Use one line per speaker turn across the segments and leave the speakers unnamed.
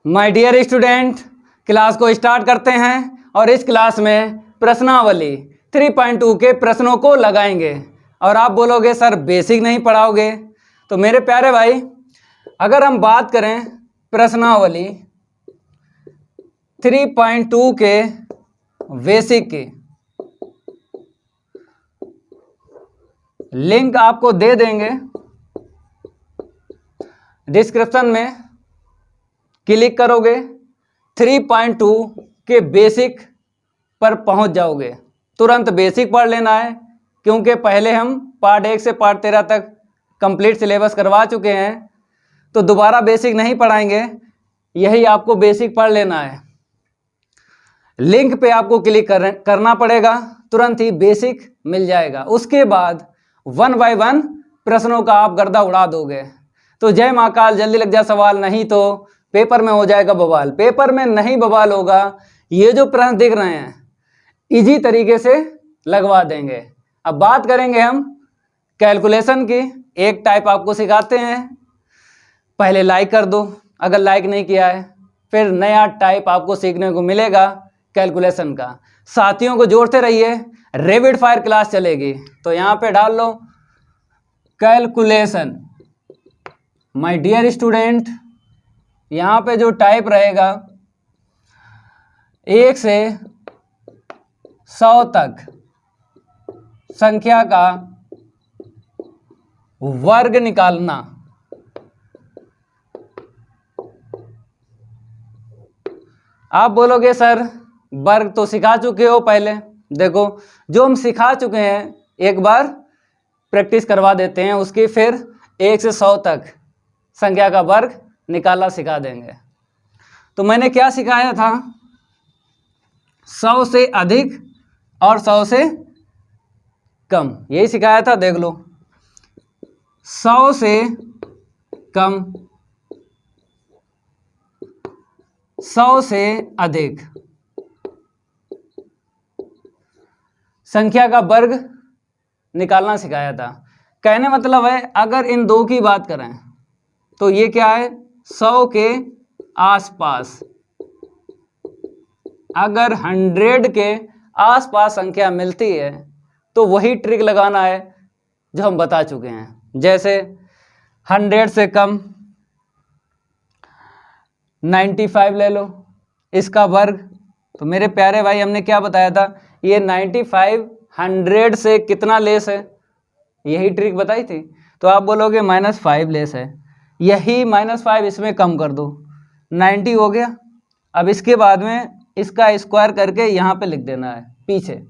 My dear student, class को start करते हैं और इस क्लास में प्रश्नावली 3.2 के प्रश्नों को लगाएंगे। और आप बोलोगे सर बेसिक नहीं पढ़ाओगे, तो मेरे प्यारे भाई अगर हम बात करें प्रश्नावली 3.2 के बेसिक की, लिंक आपको दे देंगे डिस्क्रिप्शन में, क्लिक करोगे 3.2 के बेसिक पर पहुंच जाओगे। तुरंत बेसिक पढ़ लेना है, क्योंकि पहले हम पार्ट 1 से पार्ट 13 तक कंप्लीट सिलेबस करवा चुके हैं, तो दोबारा बेसिक नहीं पढ़ाएंगे, यही आपको बेसिक पढ़ लेना है। लिंक पे आपको क्लिक करना पड़ेगा, तुरंत ही बेसिक मिल जाएगा। उसके बाद 1 बाय 1 प्रश्नों का आप गर्दा उड़ा दोगे। तो जय महाकाल, जल्दी लग जा सवाल, नहीं तो पेपर में हो जाएगा बवाल। पेपर में नहीं बवाल होगा, ये जो प्रश्न दिख रहे हैं इजी तरीके से लगवा देंगे। अब बात करेंगे हम कैलकुलेशन की। एक टाइप आपको सिखाते हैं, पहले लाइक कर दो अगर लाइक नहीं किया है, फिर नया टाइप आपको सीखने को मिलेगा कैलकुलेशन का। साथियों को जोड़ते रहिए, रैपिड फायर क्लास चलेगी। तो यहाँ पे डाल लो कैलकुलेशन। माय डियर स्टूडेंट, यहाँ पे जो टाइप रहेगा 1 से 100 तक संख्या का वर्ग निकालना। आप बोलोगे सर वर्ग तो सिखा चुके हो पहले। देखो, जो हम सिखा चुके हैं एक बार प्रैक्टिस करवा देते हैं उसकी, फिर 1 से 100 तक संख्या का वर्ग निकालना सिखा देंगे। तो मैंने क्या सिखाया था, 100 से अधिक और 100 से कम, यही सिखाया था। देख लो, 100 से कम, 100 से अधिक संख्या का वर्ग निकालना सिखाया था। कहने मतलब है, अगर इन दो की बात करें तो ये क्या है, 100 के आसपास, अगर 100 के आसपास संख्या मिलती है तो वही ट्रिक लगाना है जो हम बता चुके हैं। जैसे 100 से कम 95 ले लो, इसका वर्ग। तो मेरे प्यारे भाई हमने क्या बताया था, ये 95 100 से कितना लेस है, यही ट्रिक बताई थी। तो आप बोलोगे -5 लेस है, यही -5 इसमें कम कर दो, 90 हो गया। अब इसके बाद में इसका स्क्वायर करके यहाँ पे लिख देना है पीछे।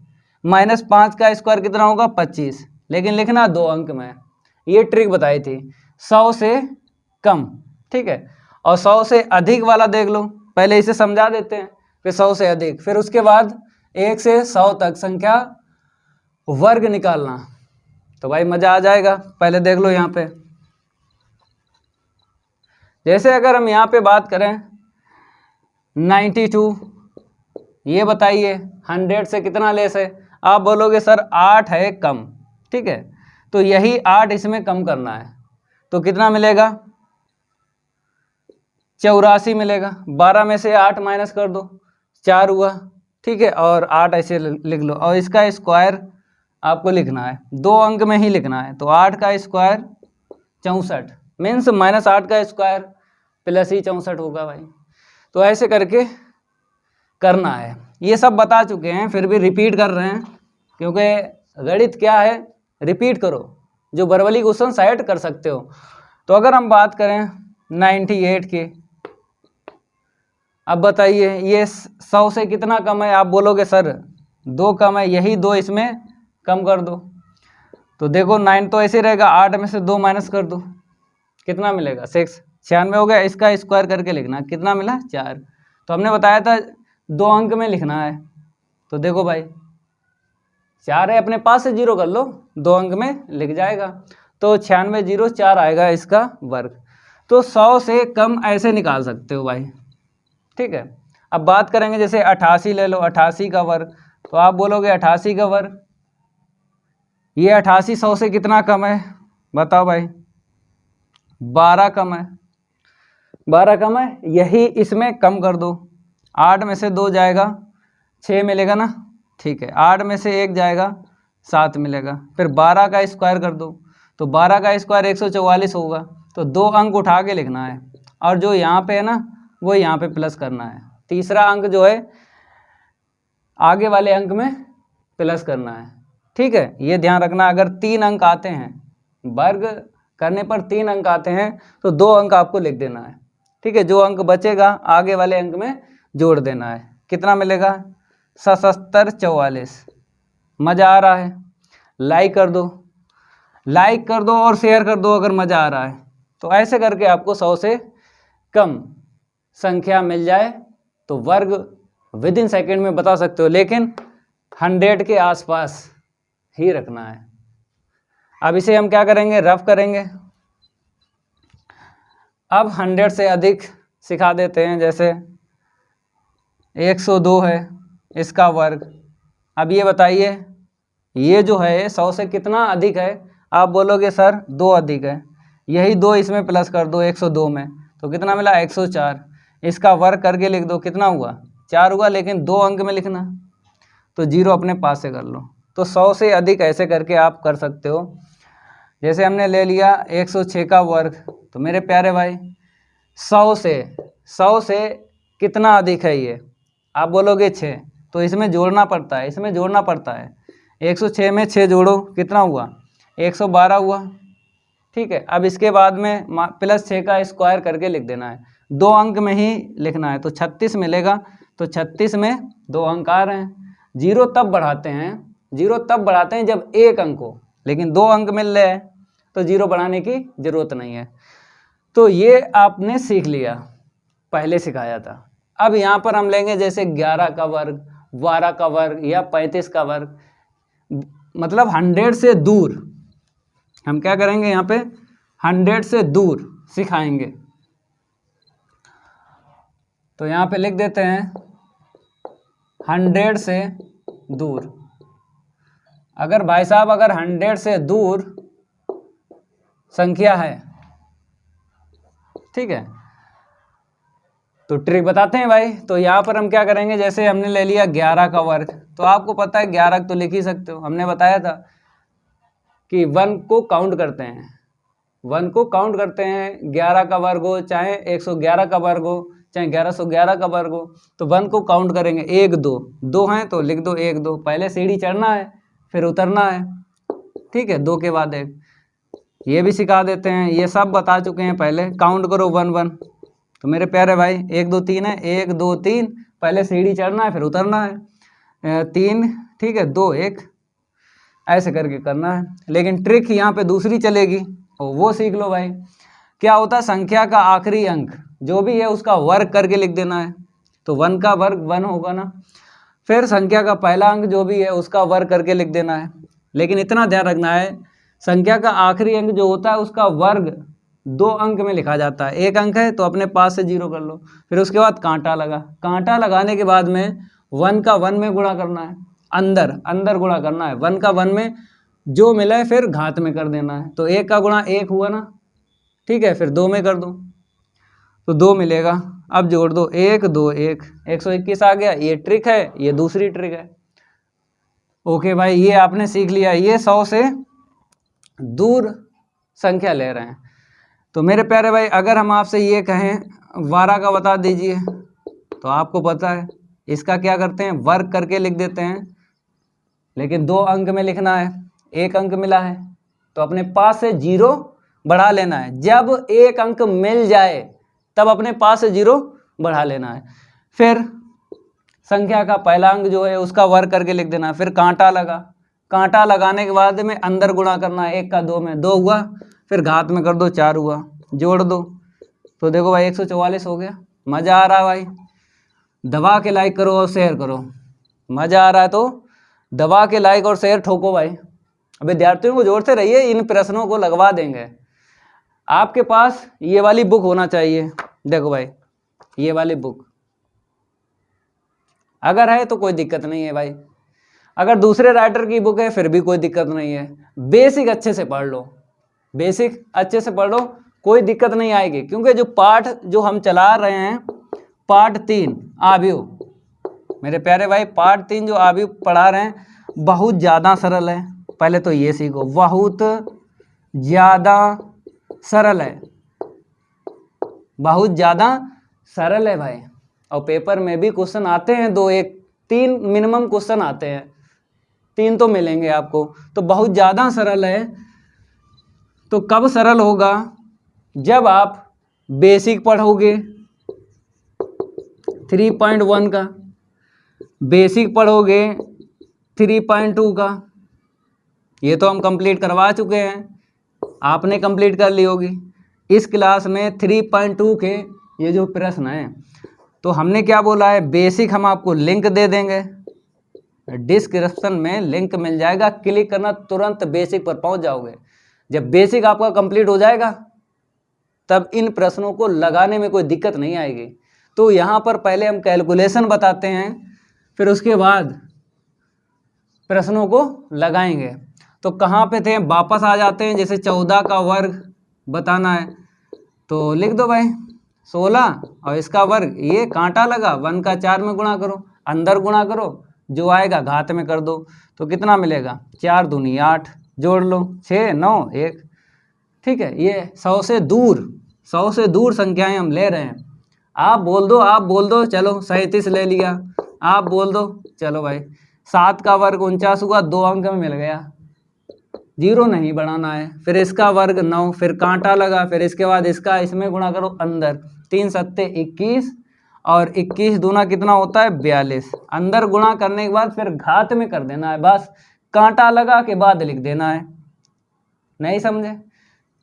-5 का स्क्वायर कितना होगा, 25, लेकिन लिखना 2 अंक में। ये ट्रिक बताई थी 100 से कम, ठीक है। और 100 से अधिक वाला देख लो, पहले इसे समझा देते हैं, फिर 100 से अधिक, फिर उसके बाद 1 से 100 तक संख्या वर्ग निकालना। तो भाई मजा आ जाएगा। पहले देख लो यहाँ पे, जैसे अगर हम यहाँ पे बात करें 92, ये बताइए 100 से कितना लेस है। आप बोलोगे सर 8 है कम, ठीक है। तो यही 8 इसमें कम करना है, तो कितना मिलेगा, 84 मिलेगा। 12 में से 8 माइनस कर दो, 4 हुआ, ठीक है। और 8 ऐसे लिख लो, और इसका स्क्वायर आपको लिखना है, 2 अंक में ही लिखना है। तो 8 का स्क्वायर 64, मीन्स -8 का स्क्वायर प्लस ही 64 होगा भाई। तो ऐसे करके करना है। ये सब बता चुके हैं, फिर भी रिपीट कर रहे हैं, क्योंकि गणित क्या है, रिपीट करो, जो वर्बली क्वेश्चन सेट कर सकते हो। तो अगर हम बात करें 98 की, अब बताइए ये 100 से कितना कम है। आप बोलोगे सर 2 कम है, यही 2 इसमें कम कर दो। तो देखो 9 तो ऐसे रहेगा, 8 में से 2 माइनस कर दो, कितना मिलेगा, 6, 96 हो गया। इसका स्क्वायर करके लिखना, कितना मिला, 4। तो हमने बताया था 2 अंक में लिखना है। तो देखो भाई 4 है, अपने पास से 0 कर लो, 2 अंक में लिख जाएगा। तो 96 0 4 आएगा इसका वर्ग। तो 100 से कम ऐसे निकाल सकते हो भाई, ठीक है। अब बात करेंगे जैसे 88 ले लो, 88 का वर्ग। तो आप बोलोगे 88 का वर्ग, ये 88 100 से कितना कम है, बताओ भाई, 12 कम है। 12 कम है, यही इसमें कम कर दो। 8 में से 2 जाएगा 6 मिलेगा ना, ठीक है। 8 में से 1 जाएगा 7 मिलेगा। फिर 12 का स्क्वायर कर दो, तो 12 का स्क्वायर 144 होगा। तो 2 अंक उठा के लिखना है, और जो यहाँ पे है ना वो यहाँ पे प्लस करना है। तीसरा अंक जो है आगे वाले अंक में प्लस करना है, ठीक है। ये ध्यान रखना, अगर 3 अंक आते हैं, वर्ग करने पर 3 अंक आते हैं तो 2 अंक आपको लिख देना है, ठीक है। जो अंक बचेगा आगे वाले अंक में जोड़ देना है। कितना मिलेगा? 7744। मज़ा आ रहा है? लाइक कर दो, लाइक कर दो और शेयर कर दो अगर मज़ा आ रहा है। तो ऐसे करके आपको 100 से कम संख्या मिल जाए तो वर्ग विद इन सेकेंड में बता सकते हो, लेकिन 100 के आसपास ही रखना है। अब इसे हम क्या करेंगे? रफ करेंगे। अब 100 से अधिक सिखा देते हैं, जैसे 102 है इसका वर्ग। अब ये बताइए, ये जो है 100 से कितना अधिक है? आप बोलोगे सर 2 अधिक है, यही 2 इसमें प्लस कर दो 102 में, तो कितना मिला? 104। इसका वर्ग करके लिख दो, कितना हुआ? 4 हुआ, लेकिन 2 अंक में लिखना, तो 0 अपने पास से कर लो। तो 100 से अधिक ऐसे करके आप कर सकते हो। जैसे हमने ले लिया 106 का वर्ग, तो मेरे प्यारे भाई 100 से कितना अधिक है ये? आप बोलोगे 6, तो इसमें जोड़ना पड़ता है, इसमें जोड़ना पड़ता है। 106 में 6 जोड़ो, कितना हुआ? 112 हुआ, ठीक है। अब इसके बाद में +6 का स्क्वायर करके लिख देना है, 2 अंक में ही लिखना है, तो 36 मिलेगा। तो 36 में 2 अंक आ रहे हैं। 0 तब बढ़ाते हैं जब 1 अंक हो, लेकिन 2 अंक मिल रहे हैं तो 0 बढ़ाने की ज़रूरत नहीं है। तो ये आपने सीख लिया, पहले सिखाया था। अब यहाँ पर हम लेंगे जैसे 11 का वर्ग, 12 का वर्ग या 35 का वर्ग, मतलब 100 से दूर। हम क्या करेंगे यहाँ पे? 100 से दूर सिखाएंगे। तो यहाँ पे लिख देते हैं 100 से दूर। अगर भाई साहब अगर 100 से दूर संख्या है, ठीक है, तो ट्रिक बताते हैं भाई। तो यहाँ पर हम क्या करेंगे? जैसे हमने ले लिया 11 का वर्ग, तो आपको पता है 11 तो लिख ही सकते हो, हमने बताया था कि 1 को काउंट करते हैं, 1 को काउंट करते हैं। 11 का वर्ग हो, चाहे 111 का वर्ग हो, चाहे 1111 का वर्ग हो, तो 1 को काउंट करेंगे। 1 2 हैं तो लिख दो 1 2, पहले सीढ़ी चढ़ना है फिर उतरना है, ठीक है। 2 के बाद 1, ये भी सिखा देते हैं, ये सब बता चुके हैं पहले। काउंट करो 1 1, तो मेरे प्यारे भाई 1 2 3 है, 1 2 3, पहले सीढ़ी चढ़ना है फिर उतरना है। 3, ठीक है, 2 1, ऐसे करके करना है। लेकिन ट्रिक यहाँ पे दूसरी चलेगी, वो सीख लो भाई। क्या होता है? संख्या का आखिरी अंक जो भी है उसका वर्ग करके लिख देना है। तो 1 का वर्ग 1 होगा ना, फिर संख्या का पहला अंक जो भी है उसका वर्ग करके लिख देना है। लेकिन इतना ध्यान रखना है, संख्या का आखिरी अंक जो होता है उसका वर्ग 2 अंक में लिखा जाता है। 1 अंक है तो अपने पास से 0 कर लो, फिर उसके बाद कांटा लगा, कांटा लगाने के बाद में 1 का 1 में गुणा करना है, अंदर गुणा करना है। 1 का 1 में जो मिला है फिर घात में कर देना है। तो 1 का गुणा 1 हुआ ना, ठीक है, फिर 2 में कर दो तो 2 मिलेगा। अब जोड़ दो 1 2 1, 121 आ गया। ये ट्रिक है, ये दूसरी ट्रिक है। ओके भाई, ये आपने सीख लिया। ये 100 से दूर संख्या ले रहे हैं। तो मेरे प्यारे भाई अगर हम आपसे ये कहें 12 का बता दीजिए, तो आपको पता है इसका क्या करते हैं? वर्ग करके लिख देते हैं, लेकिन 2 अंक में लिखना है। 1 अंक मिला है तो अपने पास से 0 बढ़ा लेना है। जब 1 अंक मिल जाए तब अपने पास से 0 बढ़ा लेना है। फिर संख्या का पहला अंक जो है उसका वर्ग करके लिख देना है। फिर कांटा लगा, कांटा लगाने के बाद में अंदर गुणा करना है। 1 का 2 में 2 हुआ, फिर घात में कर दो 4 हुआ, जोड़ दो तो देखो भाई 144 हो गया। मज़ा आ रहा है भाई? दबा के लाइक करो और शेयर करो। मज़ा आ रहा है तो दबा के लाइक और शेयर ठोको भाई। विद्यार्थियों को जोड़ते रहिए, इन प्रश्नों को लगवा देंगे। आपके पास ये वाली बुक होना चाहिए। देखो भाई ये वाली बुक अगर है तो कोई दिक्कत नहीं है भाई, अगर दूसरे राइटर की बुक है फिर भी कोई दिक्कत नहीं है। बेसिक अच्छे से पढ़ लो, बेसिक अच्छे से पढ़ लो कोई दिक्कत नहीं आएगी, क्योंकि जो पाठ जो हम चला रहे हैं पार्ट 3 आव्यूह, मेरे प्यारे भाई पार्ट 3 जो आव्यूह पढ़ा रहे हैं बहुत ज़्यादा सरल है। पहले तो ये सीखो, बहुत ज़्यादा सरल है, बहुत ज़्यादा सरल है भाई। और पेपर में भी क्वेश्चन आते हैं 2 1 3 मिनिमम क्वेश्चन आते हैं, 3 तो मिलेंगे आपको। तो बहुत ज़्यादा सरल है। तो कब सरल होगा? जब आप बेसिक पढ़ोगे 3.1 का, बेसिक पढ़ोगे 3.2 का, ये तो हम कंप्लीट करवा चुके हैं, आपने कंप्लीट कर ली होगी। इस क्लास में 3.2 के ये जो प्रश्न है, तो हमने क्या बोला है, बेसिक हम आपको लिंक दे देंगे, डिस्क्रिप्शन में लिंक मिल जाएगा, क्लिक करना, तुरंत बेसिक पर पहुंच जाओगे। जब बेसिक आपका कंप्लीट हो जाएगा तब इन प्रश्नों को लगाने में कोई दिक्कत नहीं आएगी। तो यहाँ पर पहले हम कैलकुलेशन बताते हैं, फिर उसके बाद प्रश्नों को लगाएंगे। तो कहाँ पे थे, वापस आ जाते हैं। जैसे 14 का वर्ग बताना है तो लिख दो भाई 16 और इसका वर्ग, ये कांटा लगा 1 का 4 में गुणा करो, अंदर गुणा करो, जो आएगा घात में कर दो। तो कितना मिलेगा, 4 दूनी 8, जोड़ लो 6 9 1। ठीक है, ये 100 से दूर संख्याएं हम ले रहे हैं। आप बोल दो, चलो 37 ले लिया, आप बोल दो, चलो भाई 7 का वर्ग 49 हुआ, 2 अंक में मिल गया, 0 नहीं बढ़ाना है। फिर इसका वर्ग 9, फिर कांटा लगा, फिर इसके बाद इसका इसमें गुणा करो अंदर, 3 सत्ते 21 और 21 दूना कितना होता है 42। अंदर गुणा करने के बाद फिर घात में कर देना है, बस कांटा लगा के बाद लिख देना है। नहीं समझे?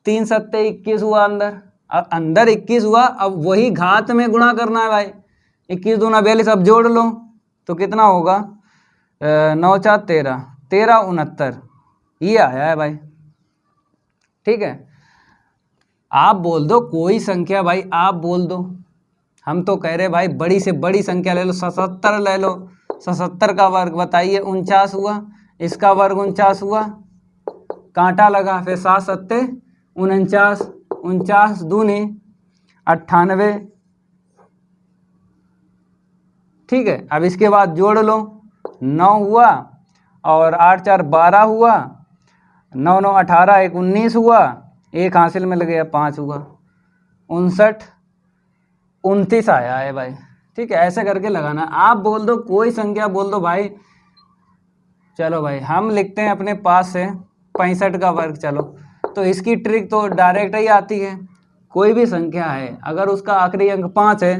3 सत्ते 21 हुआ अंदर, अब अंदर 21 हुआ, अब वही घात में गुणा करना है भाई, 21 दूना 42। अब जोड़ लो तो कितना होगा, 9 4 13 13 69, ये आया है भाई। ठीक है, आप बोल दो कोई संख्या भाई, आप बोल दो। हम तो कह रहे भाई बड़ी से बड़ी संख्या ले लो, 77 ले लो, 77 का वर्ग बताइए 49 हुआ, इसका वर्ग 49 हुआ, कांटा लगा, फिर 7 सत्ते 49, 49 दूनी 98। ठीक है, अब इसके बाद जोड़ लो, 9 हुआ और 8 4 12 हुआ, 9 9 18 1 19 हुआ, एक हासिल मिल गया 5 हुआ, 59 29 आया है भाई। ठीक है, ऐसे करके लगाना। आप बोल दो कोई संख्या बोल दो भाई। चलो भाई हम लिखते हैं अपने पास से 65 का वर्ग। चलो तो इसकी ट्रिक तो डायरेक्ट ही आती है। कोई भी संख्या है अगर उसका आखिरी अंक 5 है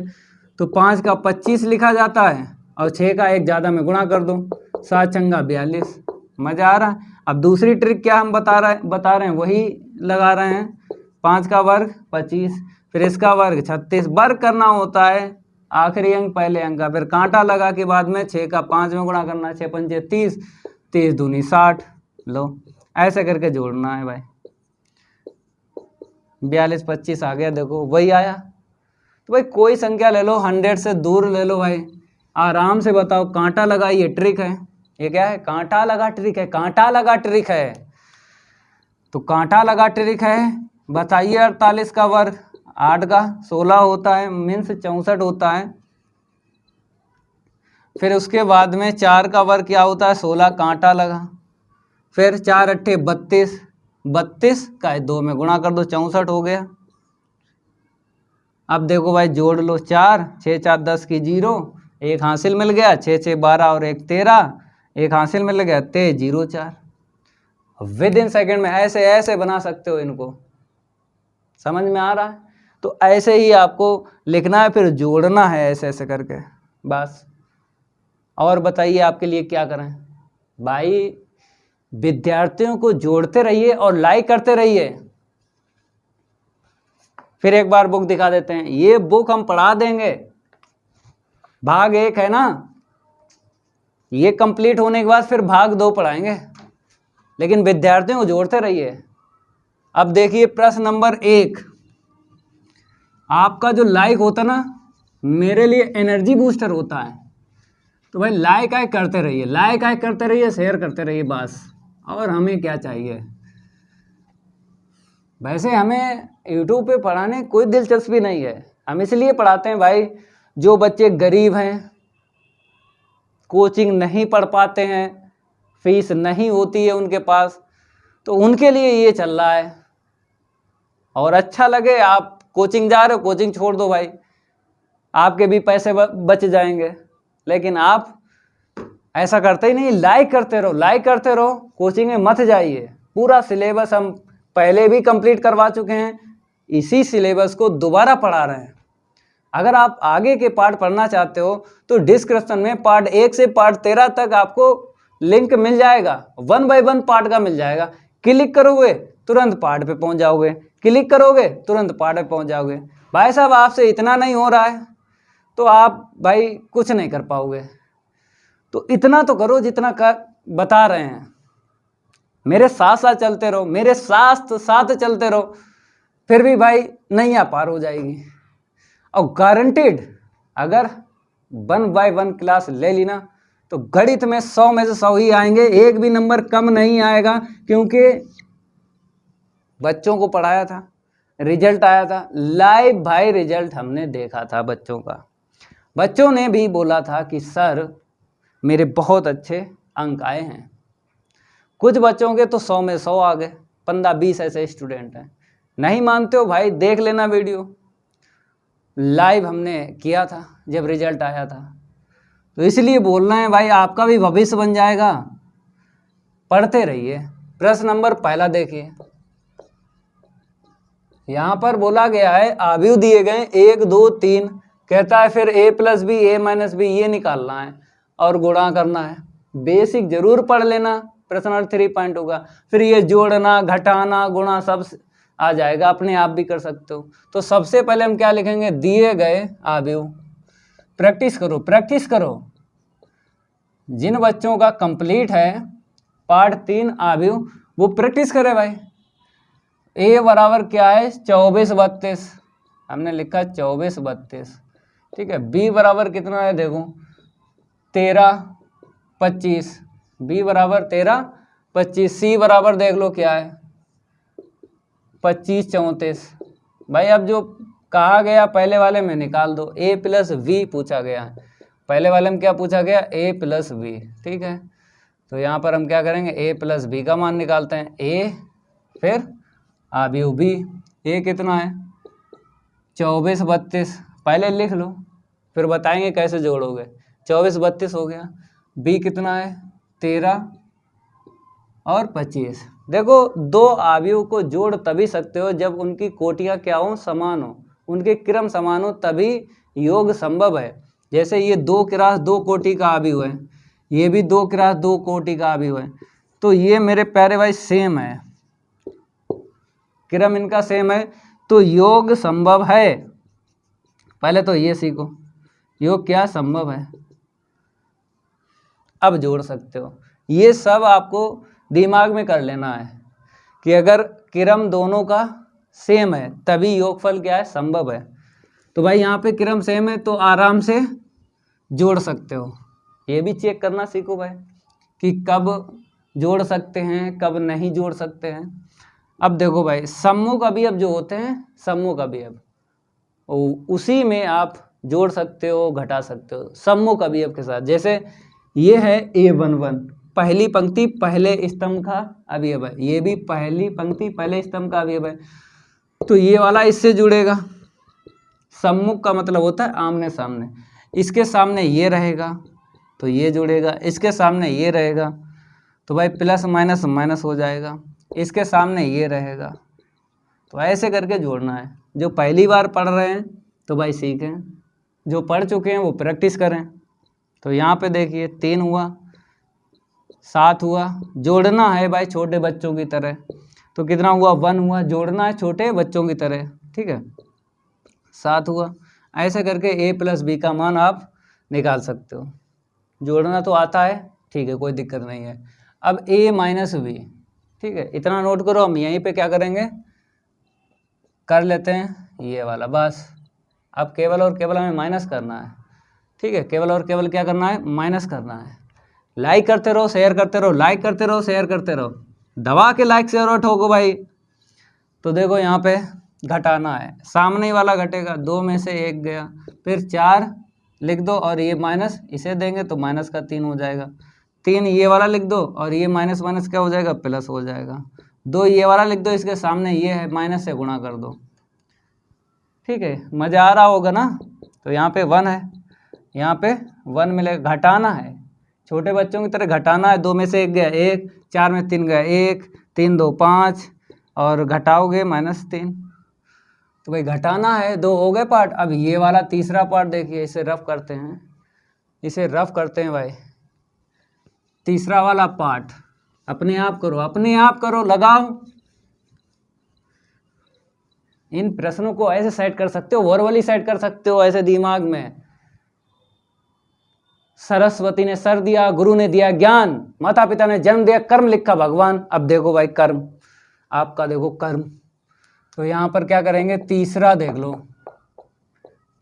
तो 5 का 25 लिखा जाता है और 6 का 1 ज़्यादा में गुणा कर दो, 7 छंगा 42। मज़ा आ रहा है? अब दूसरी ट्रिक क्या हम बता रहे हैं वही लगा रहे हैं। 5 का वर्ग 25, फिर इसका वर्ग 36, वर्ग करना होता है आखिरी अंक पहले अंक का, फिर कांटा लगा के बाद में 6 का 5 में गुणा करना है, 6 पंचे 30, 30 दूनी 60। लो ऐसे करके जोड़ना है भाई। 42 25 आ गया, देखो वही आया। तो भाई कोई संख्या ले लो, 100 से दूर ले लो भाई, आराम से बताओ। कांटा लगा, ये ट्रिक है। ये क्या है? कांटा लगा ट्रिक है, कांटा लगा ट्रिक है। तो कांटा लगा ट्रिक है, बताइए 48 का वर्ग 8 का 16 होता है, मीन्स 64 होता है। फिर उसके बाद में 4 का वर्ग क्या होता है 16, कांटा लगा, फिर 4 अट्ठे 32, 32 का 2 में गुणा कर दो, 64 हो गया। अब देखो भाई जोड़ लो, 4 6 4 10 की 0, एक हासिल मिल गया, 6 6 12 और 1 13, एक हासिल मिल गया 23 0 4। विद इन सेकेंड में ऐसे ऐसे बना सकते हो इनको। समझ में आ रहा है? तो ऐसे ही आपको लिखना है, फिर जोड़ना है ऐसे ऐसे करके बस। और बताइए आपके लिए क्या करें भाई? विद्यार्थियों को जोड़ते रहिए और लाइक करते रहिए। फिर एक बार बुक दिखा देते हैं, ये बुक हम पढ़ा देंगे। भाग 1 है ना, ये कंप्लीट होने के बाद फिर भाग 2 पढ़ाएंगे, लेकिन विद्यार्थियों को जोड़ते रहिए। अब देखिए प्रश्न नंबर 1, आपका जो लाइक होता ना मेरे लिए एनर्जी बूस्टर होता है। तो भाई लाइक आए करते रहिए, लाइक आए करते रहिए, शेयर करते रहिए बस। और हमें क्या चाहिए? वैसे हमें यूट्यूब पे पढ़ाने कोई दिलचस्पी नहीं है, हम इसलिए पढ़ाते हैं भाई जो बच्चे गरीब हैं, कोचिंग नहीं पढ़ पाते हैं, फीस नहीं होती है उनके पास, तो उनके लिए ये चल रहा है। और अच्छा लगे आप कोचिंग जा रहे हो, कोचिंग छोड़ दो भाई, आपके भी पैसे बच जाएंगे। लेकिन आप ऐसा करते ही नहीं, लाइक करते रहो, लाइक करते रहो, कोचिंग में मत जाइए। पूरा सिलेबस हम पहले भी कंप्लीट करवा चुके हैं, इसी सिलेबस को दोबारा पढ़ा रहे हैं। अगर आप आगे के पार्ट पढ़ना चाहते हो तो डिस्क्रिप्शन में पार्ट 1 से पार्ट 13 तक आपको लिंक मिल जाएगा, 1 बाय 1 पार्ट का मिल जाएगा। क्लिक करोगे तुरंत पार्ट पे पहुंच जाओगे, क्लिक करोगे तुरंत पार्ट पे पहुंच जाओगे। भाई साहब आपसे इतना नहीं हो रहा है तो आप भाई कुछ नहीं कर पाओगे, तो इतना तो करो जितना कर बता रहे हैं। मेरे साथ साथ चलते रहो, मेरे साथ साथ चलते रहो, फिर भी भाई नैया पार हो जाएगी। और गारंटेड अगर 1 बाय 1 क्लास ले ली ना तो गणित में 100 में से 100 ही आएंगे, एक भी नंबर कम नहीं आएगा, क्योंकि बच्चों को पढ़ाया था, रिजल्ट आया था लाइव भाई, रिजल्ट हमने देखा था बच्चों का। बच्चों ने भी बोला था कि सर मेरे बहुत अच्छे अंक आए हैं। कुछ बच्चों के तो 100 में 100 आ गए, 15-20 ऐसे स्टूडेंट हैं। नहीं मानते हो भाई, देख लेना वीडियो, लाइव हमने किया था जब रिजल्ट आया था। तो इसलिए बोलना है भाई, आपका भी भविष्य बन जाएगा, पढ़ते रहिए। प्रश्न नंबर पहला देखिए, यहाँ पर बोला गया है आव्यूह दिए गए 1 2 3, कहता है फिर a + b a - b ये निकालना है और गुणा करना है। बेसिक जरूर पढ़ लेना, प्रश्न नंबर 3 पॉइंट होगा। फिर ये जोड़ना घटाना गुणा सब आ जाएगा, अपने आप भी कर सकते हो। तो सबसे पहले हम क्या लिखेंगे, दिए गए आव्यूह। प्रैक्टिस करो, प्रैक्टिस करो। जिन बच्चों का कंप्लीट है पार्ट 3 आव्यूह, वो प्रैक्टिस करे भाई। a बराबर क्या है, 24 32, हमने लिखा 24 32, ठीक है। b बराबर कितना है, देखो 13 25, b बराबर 13 25, c बराबर देख लो क्या है 25 34। भाई अब जो कहा गया पहले वाले में निकाल दो, a + v पूछा गया है, पहले वाले में क्या पूछा गया, a + v, ठीक है। तो यहाँ पर हम क्या करेंगे, a + b का मान निकालते हैं, a फिर आव्यूह b। a कितना है 24 32, पहले लिख लो फिर बताएंगे कैसे जोड़ोगे। 24 32 हो गया। b कितना है 13 और 25। देखो दो आव्यूह को जोड़ तभी सकते हो जब उनकी कोटियाँ क्या हो, समान हो, उनके क्रम समान हो, तभी योग संभव है। जैसे ये 2 क्रॉस 2 कोटि का आव्यूह है, ये भी 2 क्रॉस 2 कोटि का आव्यूह है, तो ये मेरे प्यारे भाई सेम है, क्रम इनका सेम है, तो योग संभव है। पहले तो ये सीखो, योग क्या संभव है, अब जोड़ सकते हो। ये सब आपको दिमाग में कर लेना है कि अगर क्रम दोनों का सेम है तभी योगफल क्या है, संभव है। तो भाई यहाँ पे क्रम सेम है तो आराम से जोड़ सकते हो। ये भी चेक करना सीखो भाई कि कब जोड़ सकते हैं कब नहीं जोड़ सकते हैं। अब देखो भाई सम्मुख अवयव जो होते हैं, सम्मुख अवयव उसी में आप जोड़ सकते हो घटा सकते हो सम्मुख अवयव के साथ। जैसे ये है A11, पहली पंक्ति पहले स्तंभ का अवयव है, ये भी पहली पंक्ति पहले स्तंभ का अवयव है, तो ये वाला इससे जुड़ेगा। सम्मुख का मतलब होता है आमने सामने, इसके सामने ये रहेगा तो ये जुड़ेगा, इसके सामने ये रहेगा तो भाई प्लस माइनस माइनस हो जाएगा, इसके सामने ये रहेगा, तो ऐसे करके जोड़ना है। जो पहली बार पढ़ रहे हैं तो भाई सीखें, जो पढ़ चुके हैं वो प्रैक्टिस करें। तो यहाँ पे देखिए 3 हुआ 7 हुआ, जोड़ना है भाई छोटे बच्चों की तरह। तो कितना हुआ 1 हुआ, जोड़ना है छोटे बच्चों की तरह, ठीक है। 7 हुआ, ऐसे करके a + b का मान आप निकाल सकते हो। जोड़ना तो आता है, ठीक है, कोई दिक्कत नहीं है। अब a - b, ठीक है, इतना नोट करो। हम यहीं पे क्या करेंगे, कर लेते हैं ये वाला, बस। अब केवल और केवल हमें माइनस करना है, ठीक है, केवल और केवल क्या करना है, माइनस करना है। लाइक करते रहो, शेयर करते रहो, लाइक करते रहो, शेयर करते रहो, दबा के लाइक शेयर और ठोको भाई। तो देखो यहाँ पे घटाना है, सामने वाला घटेगा, 2 में से 1 गया, फिर 4 लिख दो और ये माइनस इसे देंगे तो माइनस का 3 हो जाएगा, 3 ये वाला लिख दो और ये माइनस माइनस क्या हो जाएगा, प्लस हो जाएगा, 2 ये वाला लिख दो, इसके सामने ये है, माइनस से गुणा कर दो। ठीक है, मज़ा आ रहा होगा ना। तो यहाँ पे 1 है, यहाँ पे 1 मिलेगा, घटाना है, छोटे बच्चों की तरह घटाना है। 2 में से 1 गया 1, 4 में 3 गया 1, 3 2 5 और घटाओगे -3। तो भाई घटाना है, 2 हो गए पार्ट। अब ये वाला तीसरा पार्ट देखिए, इसे रफ करते हैं, इसे रफ करते हैं भाई। तीसरा वाला पार्ट अपने आप करो, अपने आप करो, लगाओ। इन प्रश्नों को ऐसे सेट कर सकते हो, वर्बली सेट कर सकते हो ऐसे दिमाग में। सरस्वती ने सर दिया, गुरु ने दिया ज्ञान, माता पिता ने जन्म दिया, कर्म लिखा भगवान। अब देखो भाई कर्म, आपका देखो कर्म। तो यहाँ पर क्या करेंगे, तीसरा देख लो,